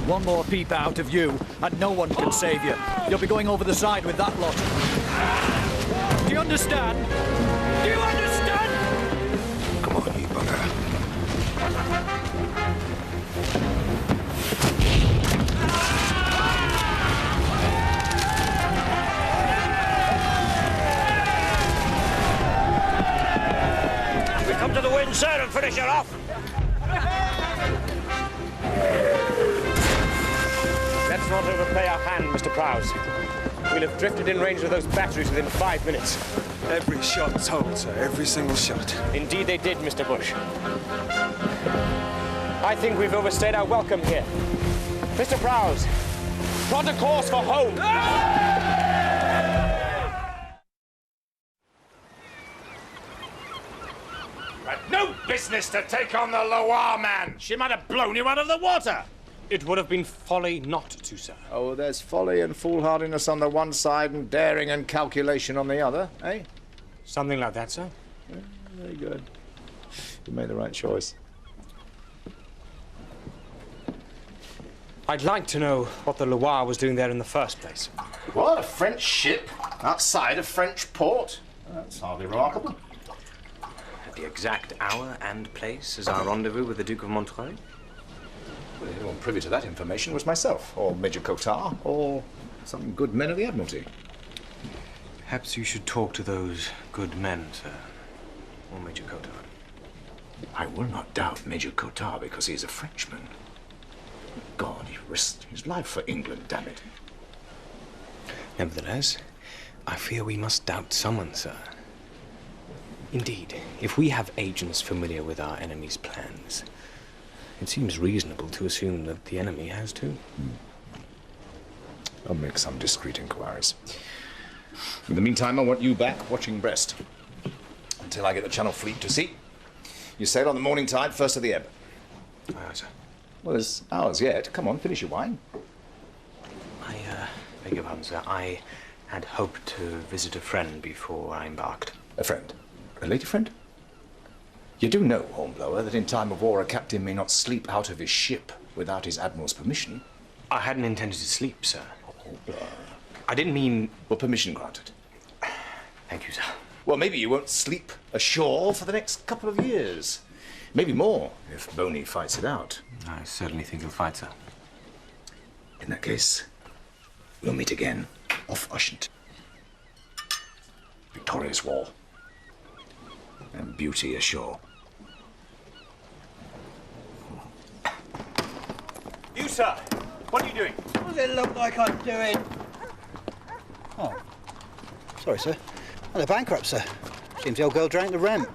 One more peep out of you, and no one can save you. You'll be going over the side with that lot. Do you understand? Do you understand? Come on, you bugger. We come to the wind, sir, and finish her off. Let's not overplay our hand, Mr. Prowse. We'll have drifted in range of those batteries within 5 minutes. Every shot told, sir. Every single shot. Indeed they did, Mr. Bush. I think we've overstayed our welcome here. Mr. Prowse, plot a course for home. Had no business to take on the Loyaty man. She might have blown you out of the water. It would have been folly not to, sir. Oh, there's folly and foolhardiness on the one side and daring and calculation on the other, eh? Something like that, sir. Yeah, very good. You made the right choice. I'd like to know what the Loyaty was doing there in the first place. What, a French ship outside a French port? That's hardly remarkable. At the exact hour and place is our rendezvous with the Duke of Montreuil? Well, anyone privy to that information was myself, or Major Cotard, or some good men of the Admiralty. Perhaps you should talk to those good men, sir. Or Major Cotard. I will not doubt Major Cotard because he is a Frenchman. God, he risked his life for England, damn it. Nevertheless, I fear we must doubt someone, sir. Indeed, if we have agents familiar with our enemy's plans, it seems reasonable to assume that the enemy has too. I'll make some discreet inquiries. In the meantime, I want you back watching Brest. Until I get the Channel Fleet to sea. You sail on the morning tide, first of the ebb. Aye, sir. Well, there's hours yet. Come on, finish your wine. beg your pardon, sir. I had hoped to visit a friend before I embarked. A friend? A lady friend? You do know, Hornblower, that in time of war a captain may not sleep out of his ship without his admiral's permission. I hadn't intended to sleep, sir. Hornblower. I didn't mean... Well, permission granted. Thank you, sir. Well, maybe you won't sleep ashore for the next couple of years. Maybe more, if Boney fights it out. I certainly think he'll fight, sir. In that case, we'll meet again off Ushant. Victorious War. And beauty ashore. You, sir, what are you doing? What does it look like I'm doing? Oh. Sorry, sir. Well, they're bankrupt, sir. Seems the old girl drank the rent.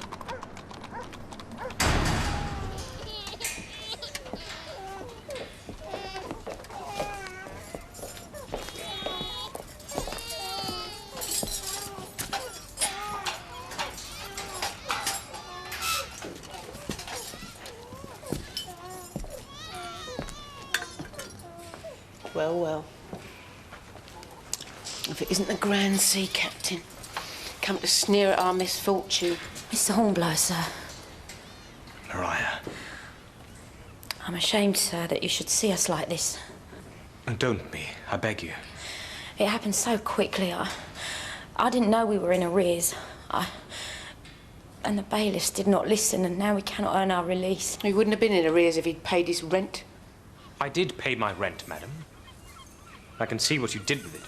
Well, well. If it isn't the Grand Sea Captain, come to sneer at our misfortune. Mr. Hornblower, sir. Maria. I'm ashamed, sir, that you should see us like this. Don't be, I beg you. It happened so quickly. I didn't know we were in arrears. And the bailiffs did not listen, and now we cannot earn our release. He wouldn't have been in arrears if he'd paid his rent. I did pay my rent, madam. I can see what you did with it.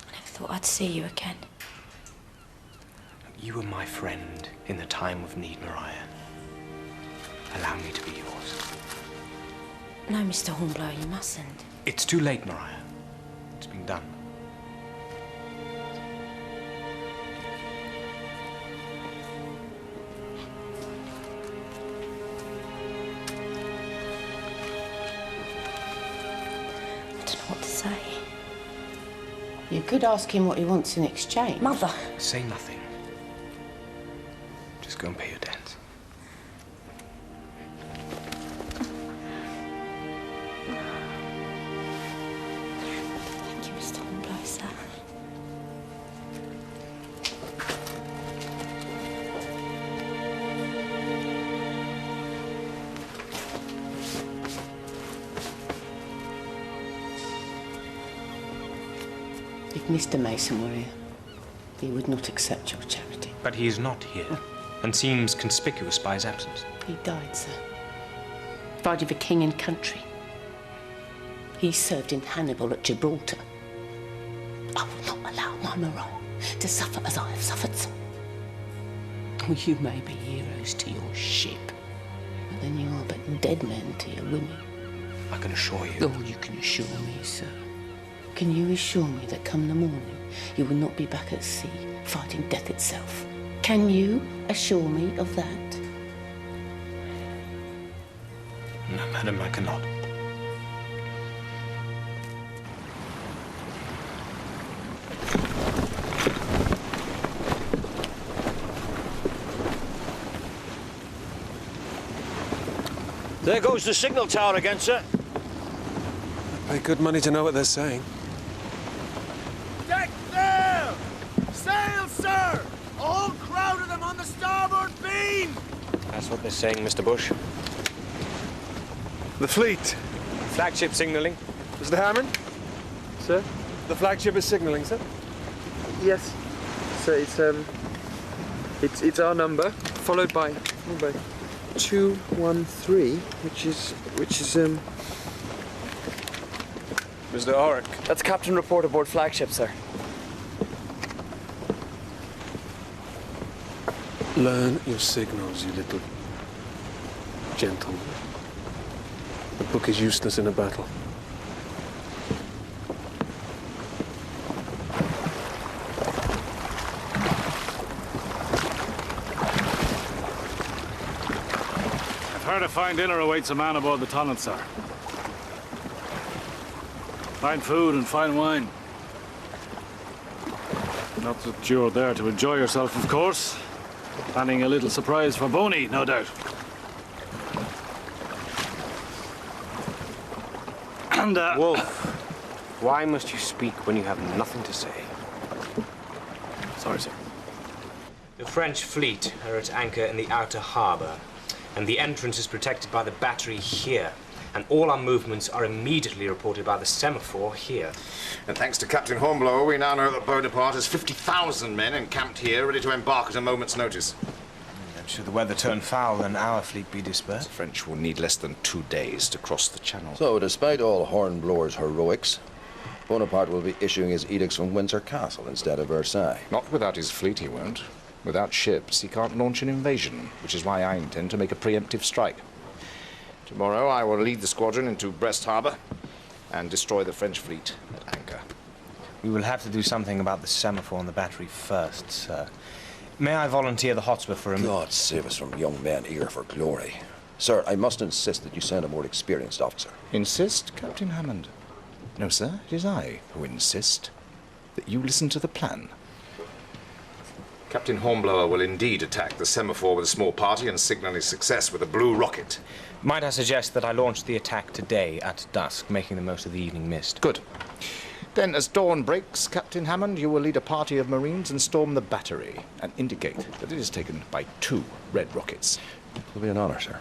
I never thought I'd see you again. You were my friend in the time of need, Maria. Allow me to be yours. No, Mr. Hornblower, you mustn't. It's too late, Maria. It's been done. What to say? You could ask him what he wants in exchange. Mother! Say nothing. Just go and pay your debts. Thank you, Mr. Hornblower, sir. If Mr. Mason were here, he would not accept your charity. But he is not here, and seems conspicuous by his absence. He died, sir. Fighting for king and country. He served in Hannibal at Gibraltar. I will not allow my Moreau to suffer as I have suffered, sir. Oh, you may be heroes to your ship, but then you are but dead men to your women. I can assure you. Oh, you can assure me, sir. Can you assure me that come the morning, you will not be back at sea, fighting death itself? Can you assure me of that? No, madam, I cannot. There goes the signal tower again, sir. Pay good money to know what they're saying. Deck sail! Sail, sir! A whole crowd of them on the starboard beam! That's what they're saying, Mr. Bush. The fleet. Flagship signaling. Mr. Hammond? Sir? The flagship is signaling, sir? Yes. So it's our number, followed by 213, which is Mr. Oric. That's Captain Report aboard flagship, sir. Learn your signals, you little gentleman. The book is useless in a battle. I've heard a fine dinner awaits a man aboard the Tonnant, sir. Fine food and fine wine. Not that you're there to enjoy yourself, of course. Planning a little surprise for Boney, no doubt. And, Wolf. Why must you speak when you have nothing to say? Sorry, sir. The French fleet are at anchor in the outer harbour, and the entrance is protected by the battery here. And all our movements are immediately reported by the semaphore here. And thanks to Captain Hornblower, we now know that Bonaparte has 50,000 men encamped here, ready to embark at a moment's notice. And should the weather turn foul, then our fleet be dispersed? The French will need less than 2 days to cross the channel. So, despite all Hornblower's heroics, Bonaparte will be issuing his edicts from Windsor Castle instead of Versailles. Not without his fleet, he won't. Without ships, he can't launch an invasion, which is why I intend to make a preemptive strike. Tomorrow, I will lead the squadron into Brest Harbor and destroy the French fleet at anchor. We will have to do something about the semaphore and the battery first, sir. May I volunteer the Hotspur for a minute? God save us from young men eager for glory. Sir, I must insist that you send a more experienced officer. Insist, Captain Hammond? No, sir, it is I who insist that you listen to the plan. Captain Hornblower will indeed attack the semaphore with a small party and signal his success with a blue rocket. Might I suggest that I launch the attack today at dusk, making the most of the evening mist? Good. Then, as dawn breaks, Captain Hammond, you will lead a party of Marines and storm the battery and indicate that it is taken by 2 red rockets. It will be an honor, sir.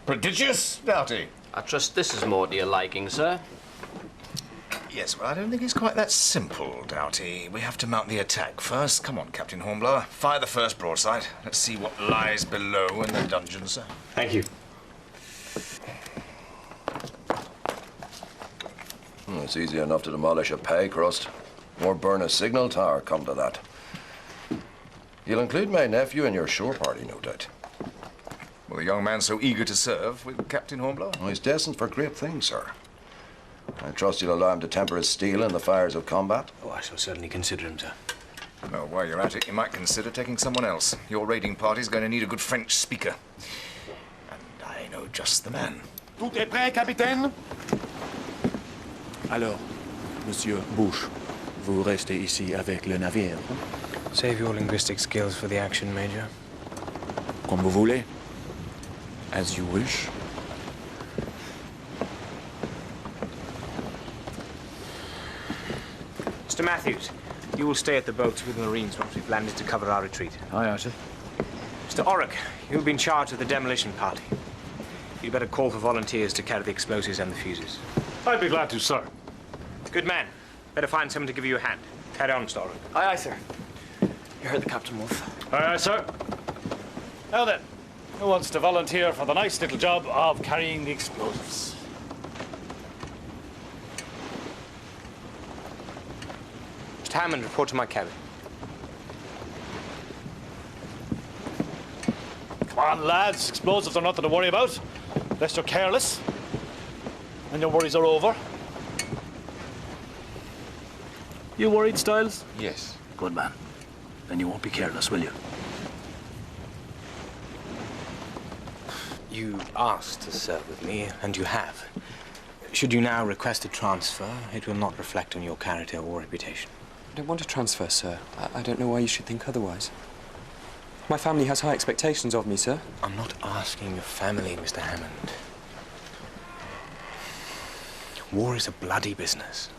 Prodigious, Doughty. I trust this is more to your liking, sir. Yes, well, I don't think it's quite that simple, Doughty. We have to mount the attack first. Come on, Captain Hornblower. Fire the first broadside. Let's see what lies below in the dungeon, sir. Thank you. It's easy enough to demolish a pay crust, or burn a signal tower, come to that. You'll include my nephew in your shore party, no doubt. Well, the young man so eager to serve with Captain Hornblower? Oh, he's destined for great things, sir. I trust you'll allow him to temper his steel in the fires of combat. Oh, I shall certainly consider him, sir. Well, while you're at it, you might consider taking someone else. Your raiding party's going to need a good French speaker. And I know just the man. Tout est prêt, capitaine? Alors, Monsieur Bouche, vous restez ici avec le navire? Save your linguistic skills for the action, Major. Comme vous voulez. As you wish. Mr. Matthews, you will stay at the boats with the Marines once we've landed to cover our retreat. Aye, aye, sir. Mr. Orrick, you'll be in charge of the demolition party. You'd better call for volunteers to carry the explosives and the fuses. I'd be glad to, sir. Good man. Better find someone to give you a hand. Carry on, Mr. Orrick. Aye, aye, sir. You heard the Captain, Wolf. Aye, aye, sir. Now then, who wants to volunteer for the nice little job of carrying the explosives? Mr. Hammond, report to my cabin. Come on, lads. Explosives are nothing to worry about. Unless you're careless. And your worries are over. You worried, Styles? Yes. Good man. Then you won't be careless, will you? You asked to serve with me, and you have. Should you now request a transfer, it will not reflect on your character or reputation. I don't want a transfer, sir. I don't know why you should think otherwise. My family has high expectations of me, sir. I'm not asking your family, Mr. Hammond. War is a bloody business.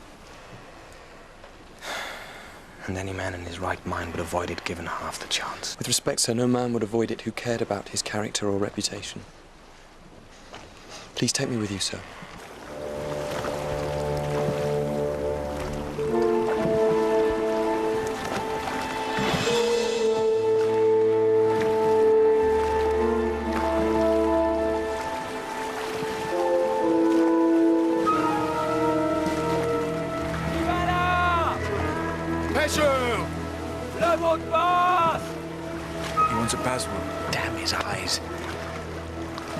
And any man in his right mind would avoid it given half the chance. With respect, sir, no man would avoid it who cared about his character or reputation. Please take me with you, sir. He wants a password. Damn his eyes.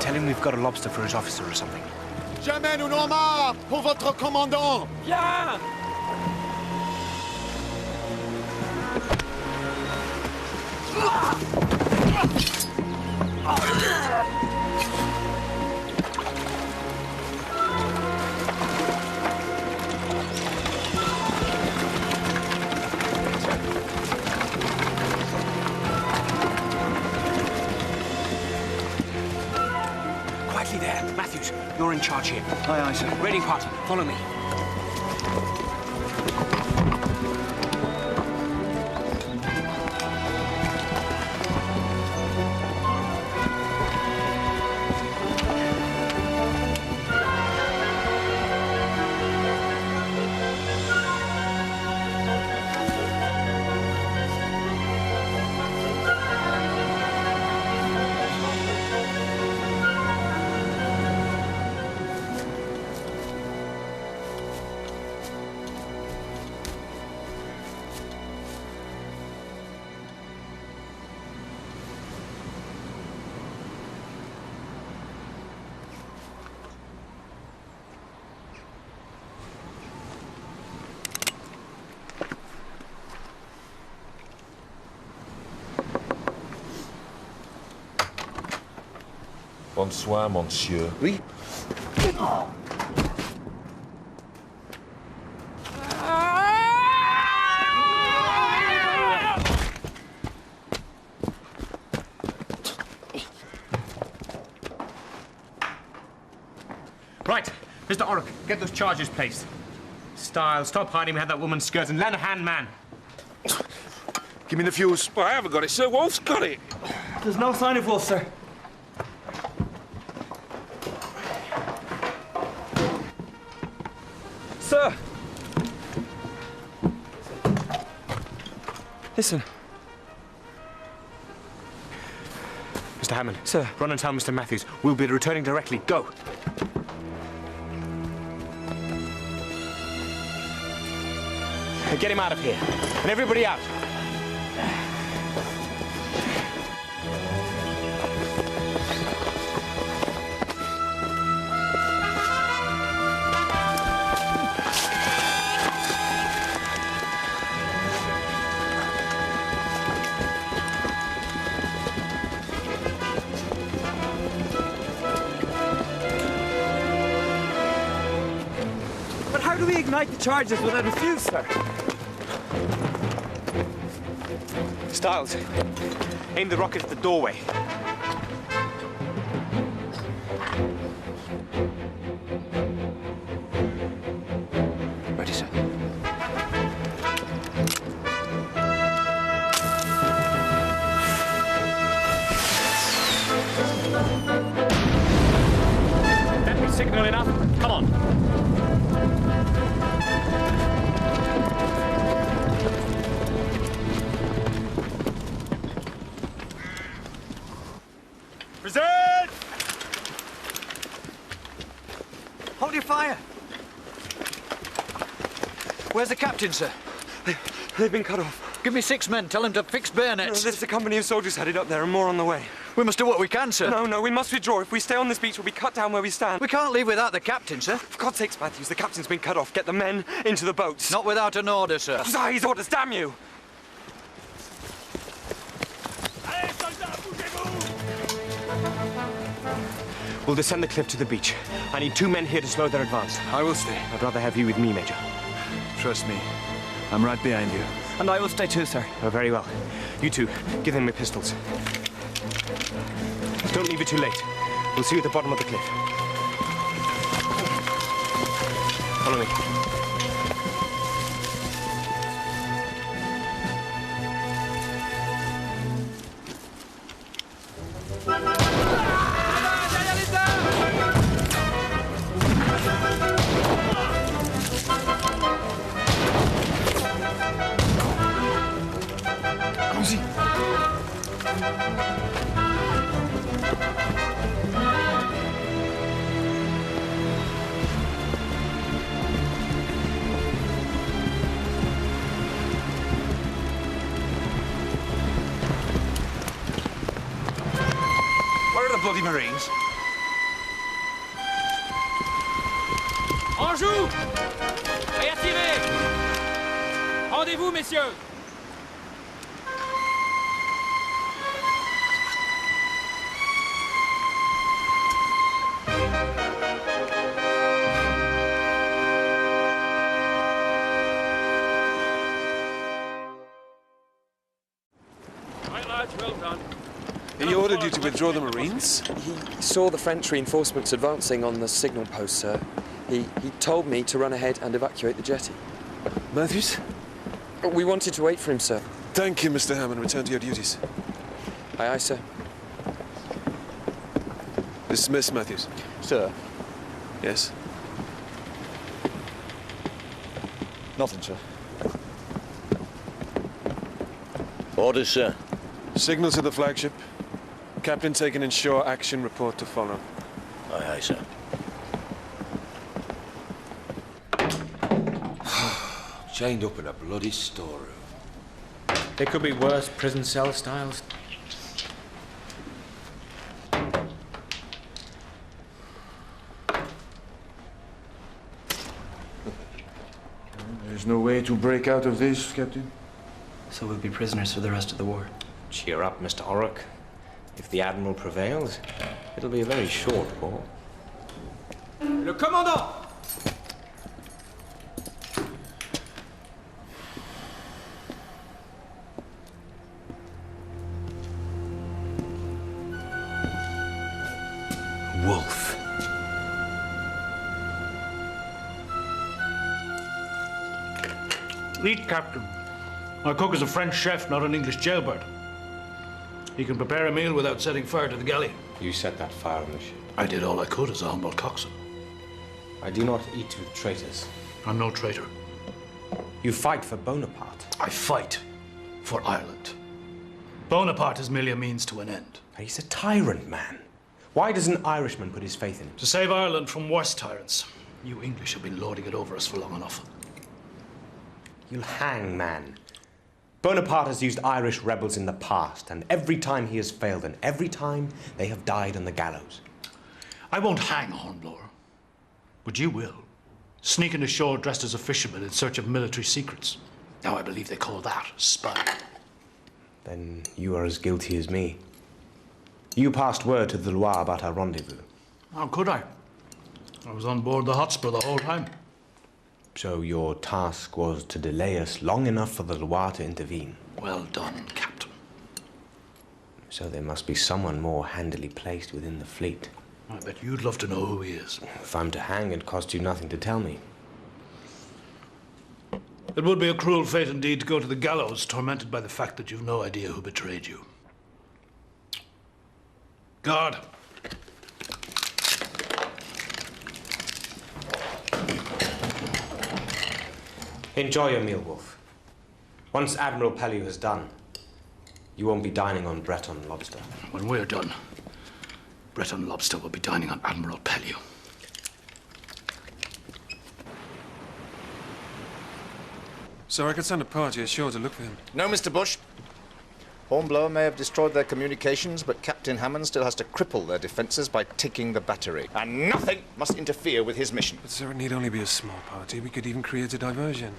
Tell him we've got a lobster for his officer or something. Jamais nous n'en marre pour votre commandant. Viens! Quietly there. Matthews, you're in charge here. Aye, aye, sir. Raiding party, follow me. Bonsoir, monsieur. Oui. Right, Mr. Orrick, get those charges placed. Style, stop hiding behind that woman's skirts and lend a hand, man. Give me the fuse. Well, I haven't got it, sir. Wolf's got it. There's no sign of Wolf, sir. Sir! Listen. Mr. Hammond. Sir. Run and tell Mr. Matthews. We'll be returning directly. Go. Get him out of here. And everybody out. But how do we ignite the charges without a fuse, sir? Stiles, aim the rocket at the doorway. Ready, sir. That be signal enough? Come on. Present! Hold your fire. Where's the captain, sir? They've been cut off. Give me 6 men. Tell him to fix bayonets. There's a company of soldiers headed up there and more on the way. We must do what we can, sir. No, we must withdraw. If we stay on this beach, we'll be cut down where we stand. We can't leave without the captain, sir. For God's sakes, Matthews, the captain's been cut off. Get the men into the boats. Not without an order, sir. His orders, damn you! We'll descend the cliff to the beach. I need 2 men here to slow their advance. I will stay. I'd rather have you with me, Major. Trust me. I'm right behind you. And I will stay too, sir. Oh, very well. You two, give them your pistols. Don't leave it too late. We'll see you at the bottom of the cliff. Follow me. Where are the bloody Marines? En joue! Et attirez! Rendez-vous, messieurs! He ordered you to withdraw the Marines? He saw the French reinforcements advancing on the signal post, sir. He told me to run ahead and evacuate the jetty. Matthews? We wanted to wait for him, sir. Thank you, Mr. Hammond. Return to your duties. Aye, aye, sir. Dismiss, Matthews. Sir? Yes? Nothing, sir. Orders, sir. Signal to the flagship. Captain taken in shore, action report to follow. Aye, aye, sir. Chained up in a bloody storeroom. There could be worse prison cell styles. There's no way to break out of this, Captain? So we'll be prisoners for the rest of the war. Cheer up, Mr. Orrock. If the Admiral prevails, it'll be a very short war. Le commandant! Wolf. Eat, Captain. My cook is a French chef, not an English jailbird. He can prepare a meal without setting fire to the galley. You set that fire on the ship. I did all I could as a humble coxswain. I do not eat with traitors. I'm no traitor. You fight for Bonaparte. I fight for Ireland. Bonaparte is merely a means to an end. He's a tyrant, man. Why does an Irishman put his faith in him? To save Ireland from worse tyrants. You English have been lording it over us for long enough. You'll hang, man. Bonaparte has used Irish rebels in the past, and every time he has failed, and every time they have died on the gallows. I won't hang Hornblower, but you will. Sneaking ashore dressed as a fisherman in search of military secrets. Now I believe they call that spying. Then you are as guilty as me. You passed word to the Loire about our rendezvous. How could I? I was on board the Hotspur the whole time. So your task was to delay us long enough for the Loire to intervene. Well done, Captain. So there must be someone more handily placed within the fleet. I bet you'd love to know who he is. If I'm to hang, it costs you nothing to tell me. It would be a cruel fate indeed to go to the gallows, tormented by the fact that you've no idea who betrayed you. Guard. Enjoy your meal, Wolf. Once Admiral Pellew has done, you won't be dining on Breton lobster. When we're done, Breton lobster will be dining on Admiral Pellew. So I could send a party ashore to look for him. No, Mr. Bush. Hornblower may have destroyed their communications, but Captain Hammond still has to cripple their defences by taking the battery. And nothing must interfere with his mission. But, sir, it need only be a small party. We could even create a diversion.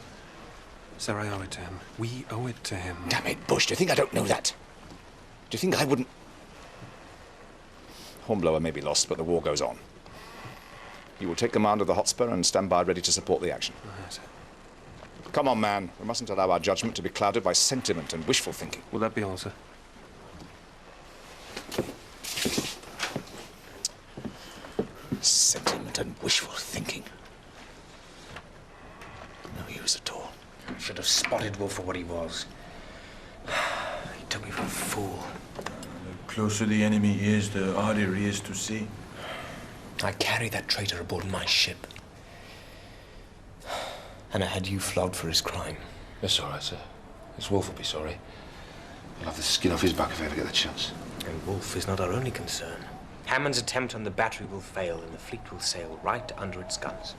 Sir, I owe it to him. We owe it to him. Damn it, Bush, do you think I don't know that? Do you think I wouldn't... Hornblower may be lost, but the war goes on. You will take command of the Hotspur and stand by ready to support the action. Right. Come on, man. We mustn't allow our judgment to be clouded by sentiment and wishful thinking. Will that be all, sir? Sentiment and wishful thinking. No use at all. I should have spotted Wolf for what he was. He took me for a fool. The closer the enemy is, the harder he is to see. I carried that traitor aboard my ship. And I had you flogged for his crime. That's all right, sir. This Wolf will be sorry. I'll have the skin off his back if I ever get the chance. And Wolf is not our only concern. Hammond's attempt on the battery will fail, and the fleet will sail right under its guns.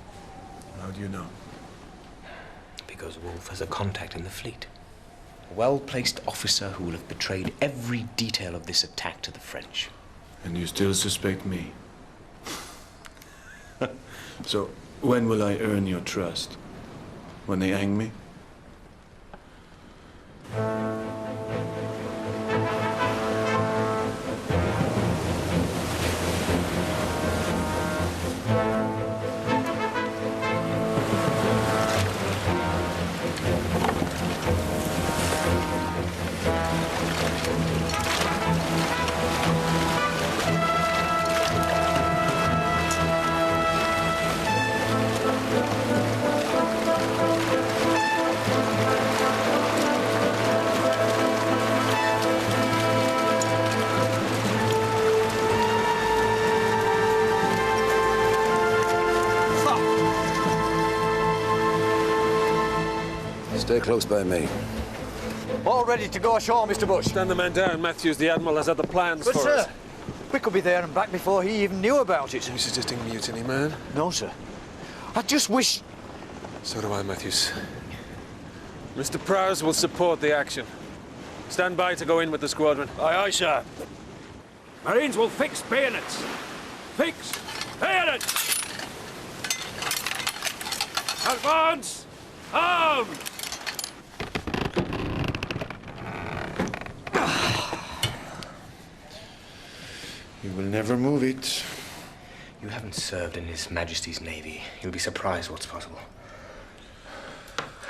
How do you know? Because Wolf has a contact in the fleet. A well-placed officer who will have betrayed every detail of this attack to the French. And you still suspect me? So, when will I earn your trust? When they hang me? Stay close by me. All ready to go ashore, Mr. Bush. Stand the men down. Matthews, the Admiral, has other plans But, for sir, us. we could be there and back before he even knew about it. Are you suggesting mutiny, man? No, sir. I just wish... So do I, Matthews. Mr. Prowse will support the action. Stand by to go in with the squadron. Aye, aye, sir. Marines will fix bayonets. Fix bayonets! Advance! Arms! You will never move it. You haven't served in His Majesty's Navy. You'll be surprised what's possible.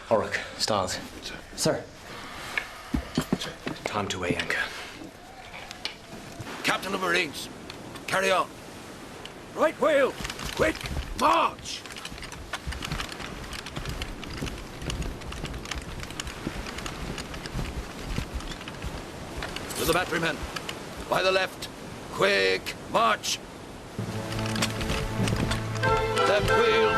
Orrick, Stiles. Sir. Time to weigh anchor. Captain of Marines, carry on. Right wheel, quick, march! To the batterymen, by the left, quick, march! Left wheel.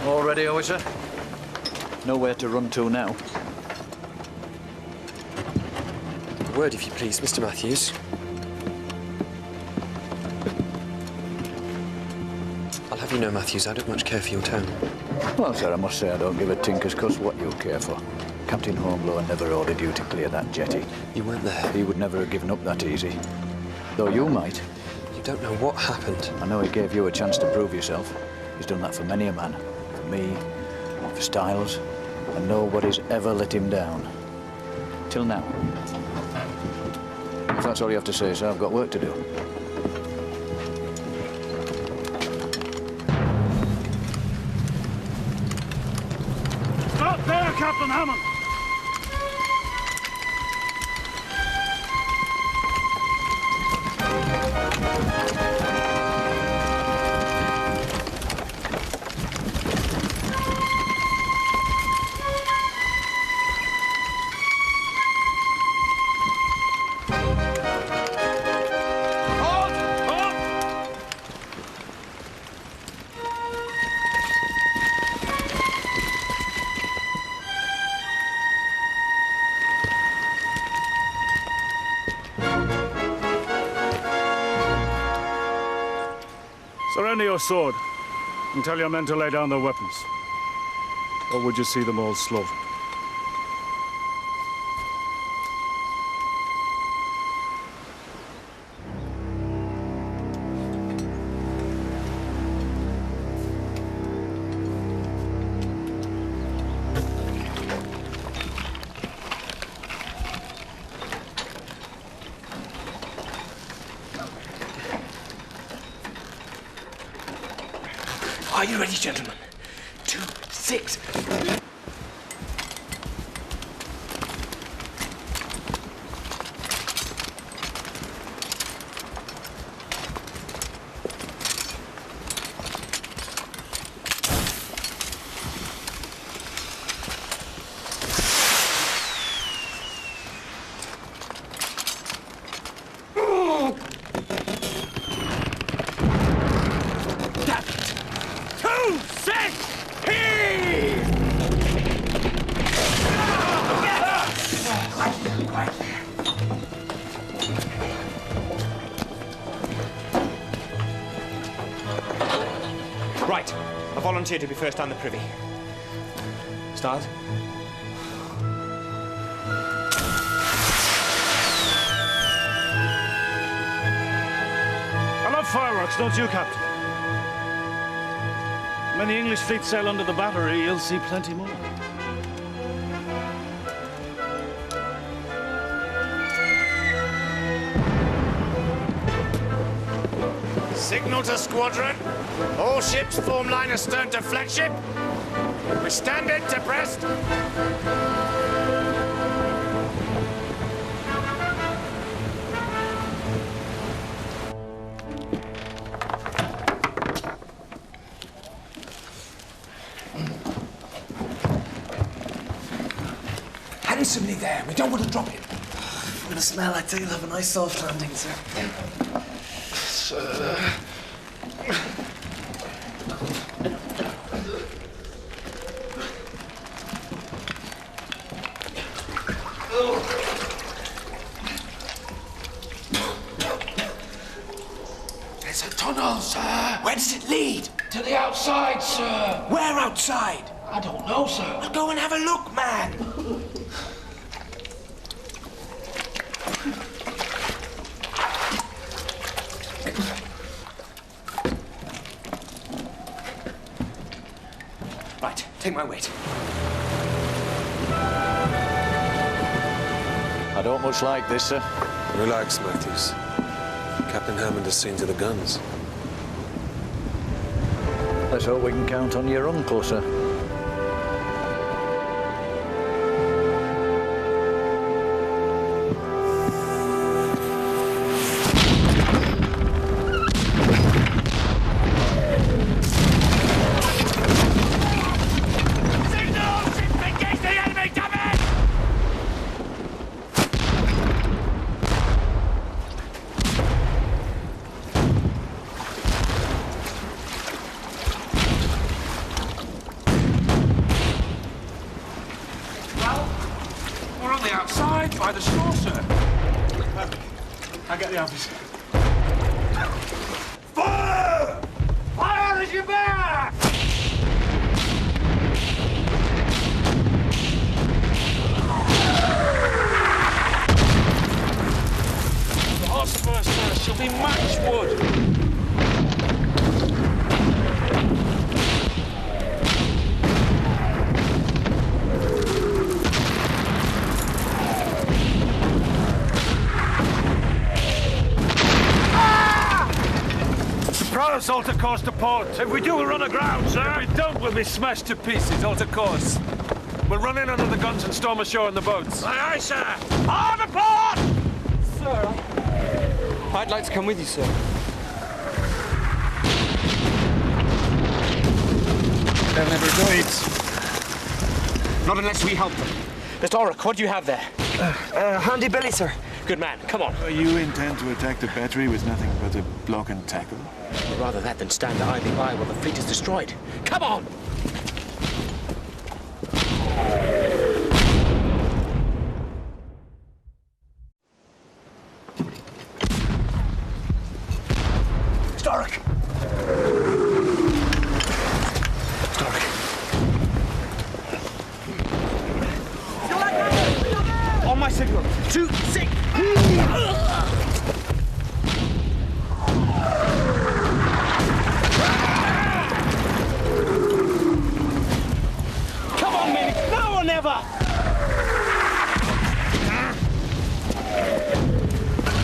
All ready, officer? Nowhere to run to now. A word, if you please, Mr. Matthews. I'll have you know, Matthews, I don't much care for your tone. Well, sir, I must say I don't give a tinker's cuss what you care for. Captain Hornblower never ordered you to clear that jetty. You weren't there. He would never have given up that easy. Though you might. You don't know what happened. I know he gave you a chance to prove yourself. He's done that for many a man. For me, for Stiles, and nobody's ever let him down. Till now. If that's all you have to say, sir, I've got work to do. Stop there, Captain Hammond! Surrender your sword and tell your men to lay down their weapons. Or would you see them all slaughtered? Are you ready, gentlemen? 2, 6. Right. I volunteer to be first down the privy. Stiles? I love fireworks, don't you, Captain? When the English fleet sail under the battery, you'll see plenty more. Signal to squadron. All ships form line astern to flagship. We stand in to Brest. Handsomely there. We don't want to drop it. I'm gonna smell like you'll have a nice soft landing, sir. sir. There's a tunnel, sir. Where does it lead? To the outside, sir. Where outside? I don't know, sir. Well, go and have a look, man. Right, take my weight. I don't much like this, sir. Relax, Matthews. Captain Hammond has seen to the guns. Let's hope we can count on your uncle, sir. By the shore, sir. I get the office. Fire! Fire as you bear! The Hotspur, sir, she'll be matchwood. Prowess, alter course to port. If we do, we'll run aground, sir. If we don't, we'll be smashed to pieces, alter course. We'll run in under the guns and storm ashore in the boats. Aye, aye, sir. Hard a port! Sir, I'd like to come with you, sir. They'll never do it. Not unless we help them. Mr. Orrick, what do you have there? Handy billy, sir. Good man, come on. You intend to attack the battery with nothing but a block and tackle? Or rather that than stand idly by while the fleet is destroyed. Come on! Stark! On my signal. 2, 6. Come on, men. Now or never.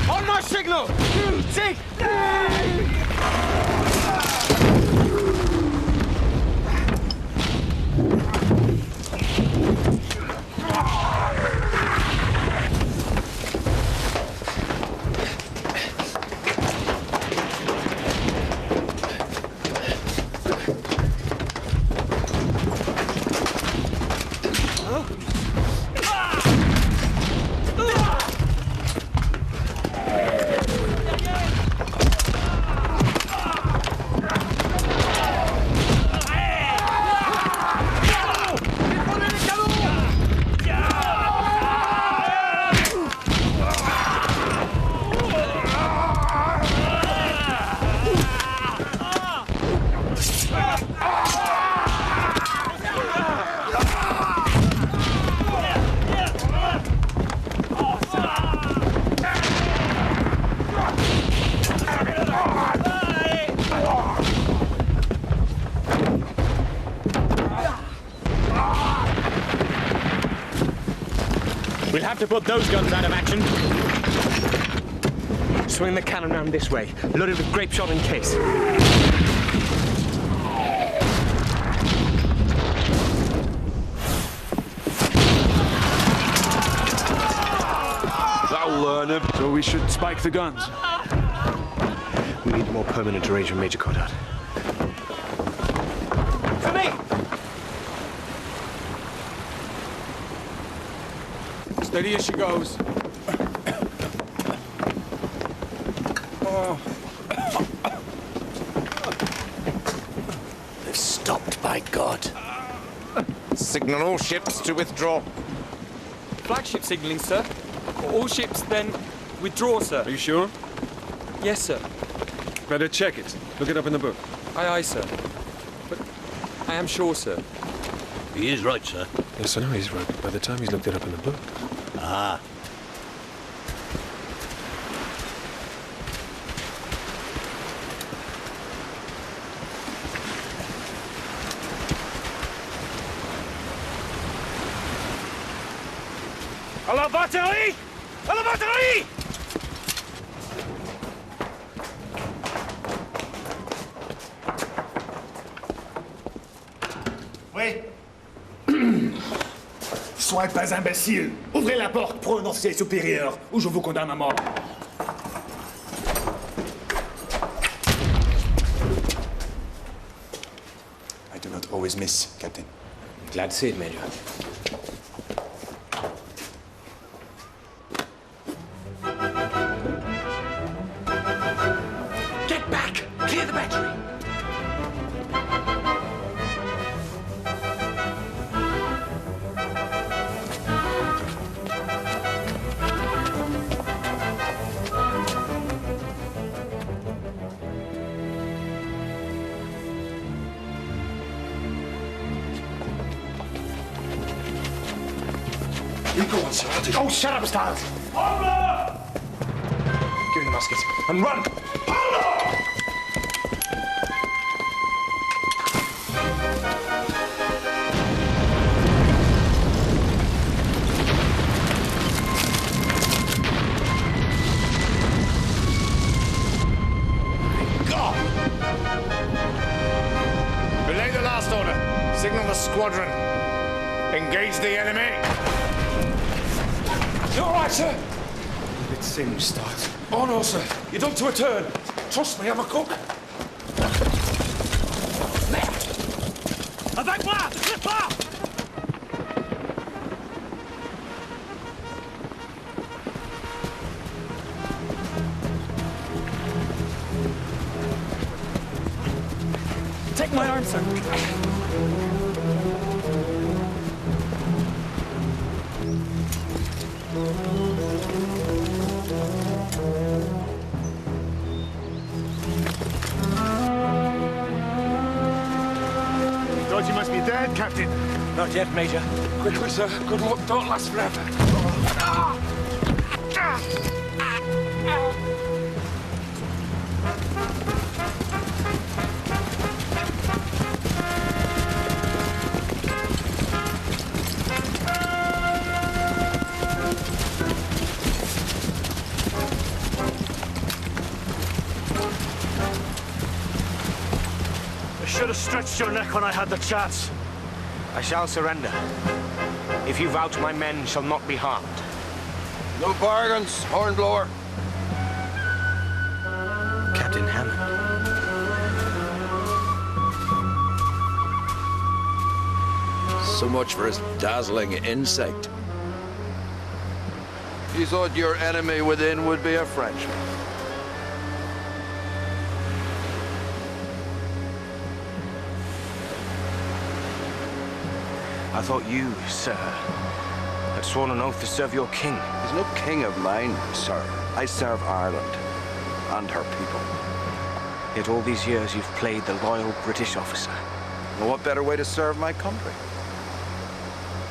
On my signal. 2, 6. We'll have to put those guns out of action. Swing the cannon round this way, loaded with grape shot in case. That'll learn him. So we should spike the guns. We need a more permanent arrangement, Major Coddard. For me! Steady as she goes. Oh. stopped, by God. Signal all ships to withdraw. Flagship signalling, sir. All ships, then withdraw, sir. Are you sure? Yes, sir. Better check it. Look it up in the book. Aye, aye, sir. But I am sure, sir. He is right, sir. Yes, I know he's right, but by the time he's looked it up in the book. Ah. À la batterie! À la batterie! Oui. Soyez pas imbécile. Ouvrez la porte, prononcez supérieur, ou je vous condamne à mort. I do not always miss, Captain. Glad to see it, Major. Get back! Clear the battery! You go on, sir. I'll take Oh, shut up, Stiles! Hornblower! Give me the musket and run! God! Relay the last order. Signal the squadron. Engage the enemy. You all right, sir? It seems start. Oh, no, sir. You're done to a turn. Trust me, I'm a cook. Avec moi! Ne pas! Take my arm, sir. Thought you must be dead, Captain. Not yet, Major. Quickly, sir. Good luck don't last forever. I should have stretched your neck when I had the chance. I shall surrender. If you vouch, my men shall not be harmed. No bargains, Hornblower. Captain Hammond. So much for his dazzling insight. You thought your enemy within would be a Frenchman. I thought you, sir, had sworn an oath to serve your king. There's no king of mine, sir. I serve Ireland and her people. Yet all these years you've played the loyal British officer. Well, what better way to serve my country?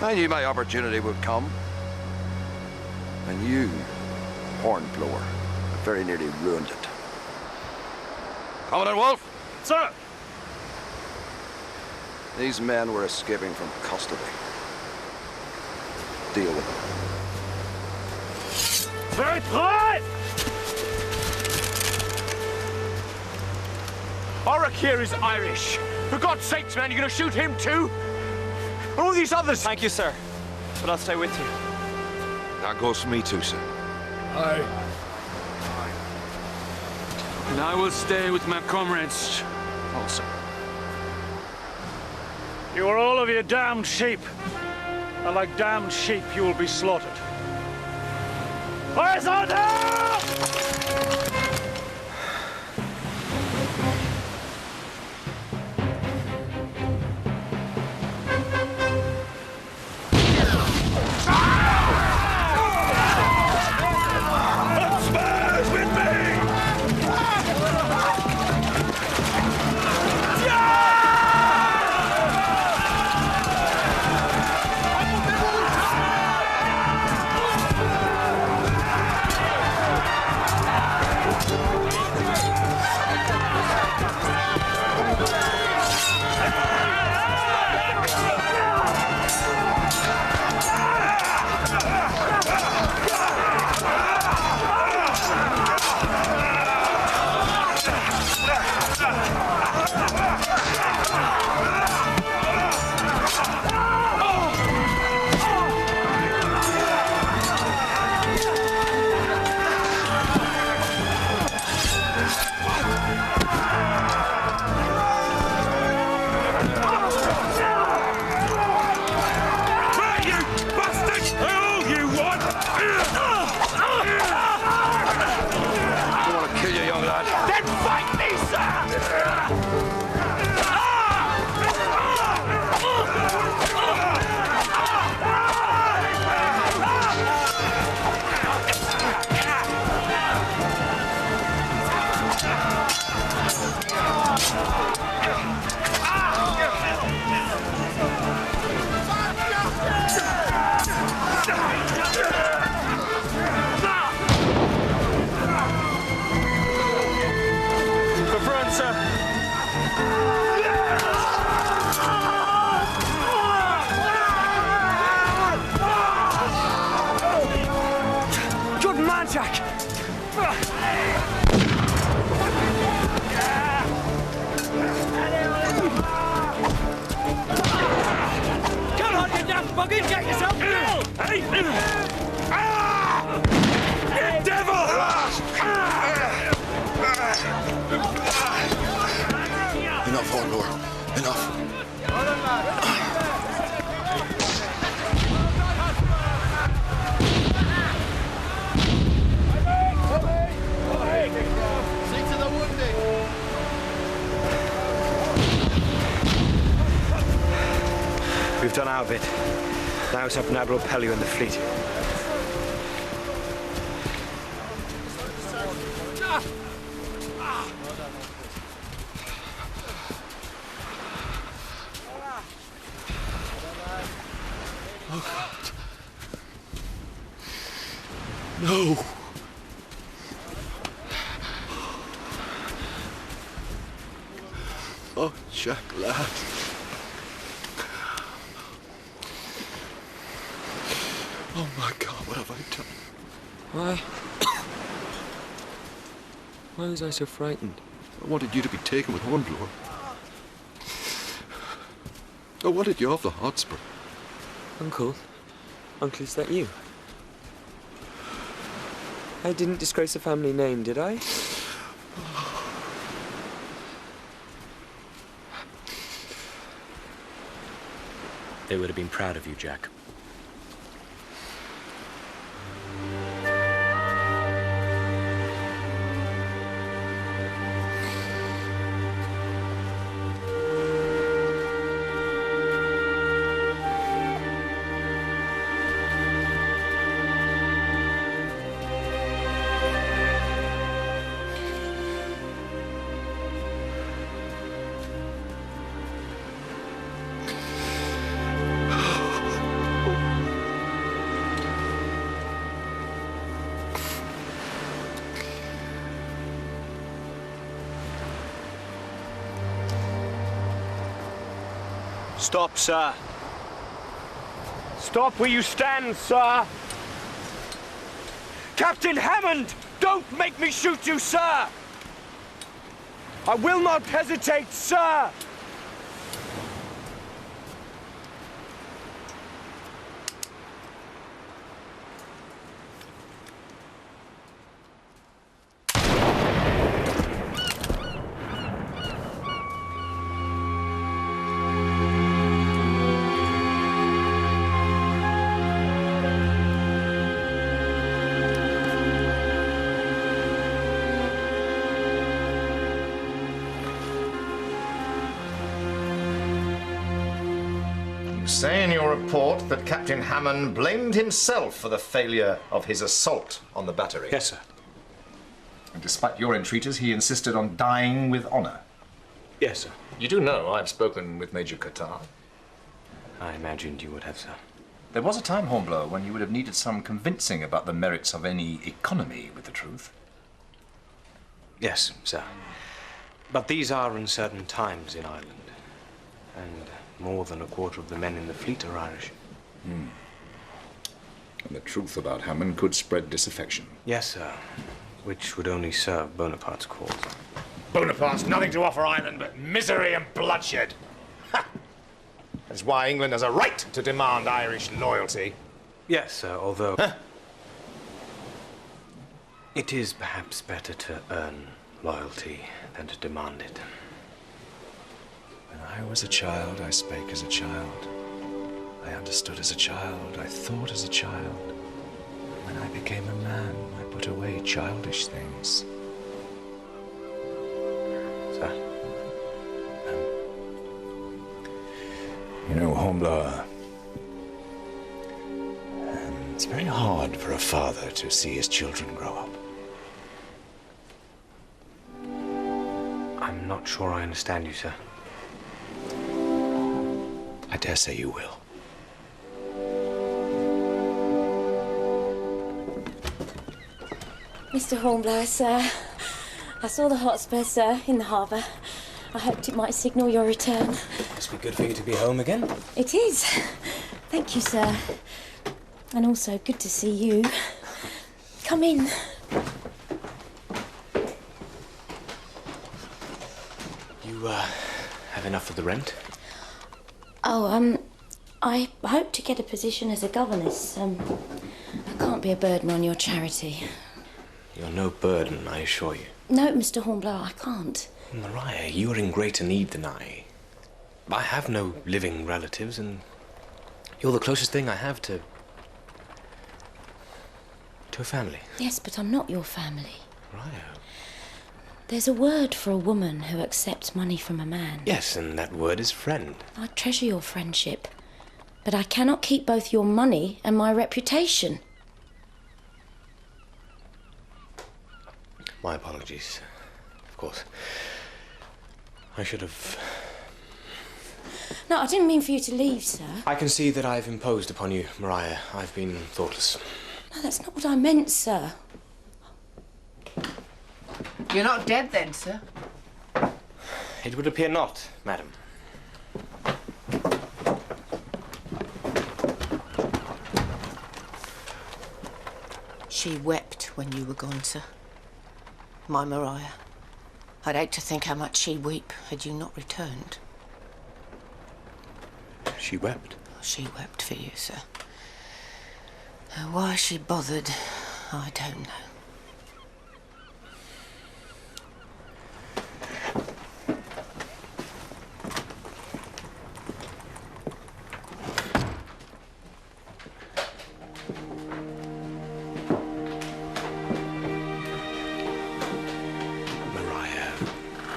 I knew my opportunity would come. And you, Hornblower, very nearly ruined it. Commandant Wolfe! Sir! These men were escaping from custody. Deal with them. Very prêt! Oric here is Irish. For God's sakes, man, you're gonna shoot him too? And all these others? Thank you, sir. But I'll stay with you. That goes for me too, sir. Aye. And I will stay with my comrades also. You are all of you damned sheep. And like damned sheep, you will be slaughtered. Horizontal! Hornblower. Enough. We've done our bit. Now it's up and Admiral Pellew and the fleet. Oh, God. No. Oh, Jack, lad. Oh, my God, what have I done? Why? Why was I so frightened? I wanted you to be taken with Hornblower. I wanted you off the Hotspur. Uncle? Uncle, is that you? I didn't disgrace the family name, did I? They would have been proud of you, Jack. Stop, sir. Stop where you stand, sir. Captain Hammond, don't make me shoot you, sir. I will not hesitate, sir. Say in your report that Captain Hammond blamed himself for the failure of his assault on the battery. Yes, sir. And despite your entreaties, he insisted on dying with honour. Yes, sir. You do know I've spoken with Major Qatar. I imagined you would have, sir. There was a time, Hornblower, when you would have needed some convincing about the merits of any economy with the truth. Yes, sir. But these are uncertain times in Ireland. And more than a quarter of the men in the fleet are Irish. And the truth about Hammond could spread disaffection. Yes, sir. Which would only serve Bonaparte's cause. Bonaparte's nothing to offer Ireland but misery and bloodshed. Ha! That's why England has a right to demand Irish loyalty. Yes, sir, although... It is perhaps better to earn loyalty than to demand it. When I was a child, I spake as a child. I understood as a child. I thought as a child. When I became a man, I put away childish things. Sir? You know, Hornblower, it's very hard for a father to see his children grow up. I'm not sure I understand you, sir. I dare say you will. Mr. Hornblower, sir. I saw the Hotspur, sir, in the harbour. I hoped it might signal your return. Must be good for you to be home again. It is. Thank you, sir. And also good to see you. Come in. You, have enough of the rent? Oh, I hope to get a position as a governess. I can't be a burden on your charity. You're no burden, I assure you. No, Mr. Hornblower, I can't. Mariah, you are in greater need than I. I have no living relatives, and you're the closest thing I have to a family. Yes, but I'm not your family. Mariah. There's a word for a woman who accepts money from a man. Yes, and that word is friend. I treasure your friendship, but I cannot keep both your money and my reputation. My apologies. Of course. I should have... No, I didn't mean for you to leave, sir. I can see that I've imposed upon you, Mariah. I've been thoughtless. No, that's not what I meant, sir. You're not dead then, sir? It would appear not, madam. She wept when you were gone, sir. My Mariah. I'd hate to think how much she'd weep had you not returned. She wept? She wept for you, sir. Why she bothered, I don't know. Mariah,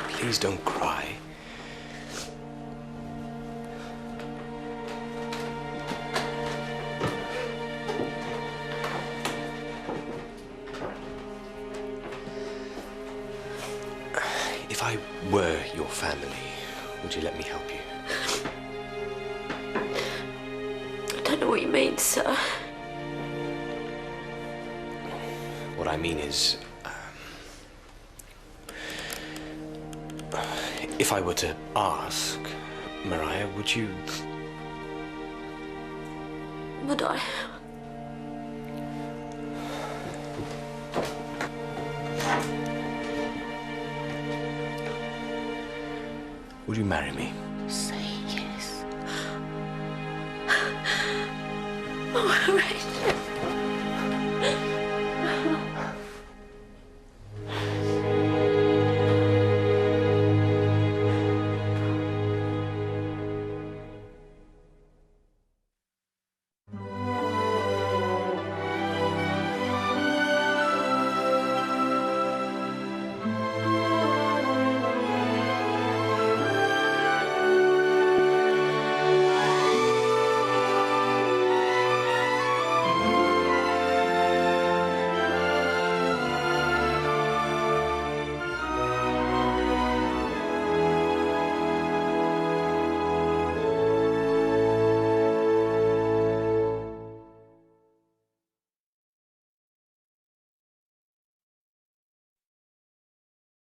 please don't cry. If I were your family, would you let me help you? I don't know what you mean, sir. What I mean is, if I were to ask, Mariah, would you... Would I? Would you marry me? Say yes. All right.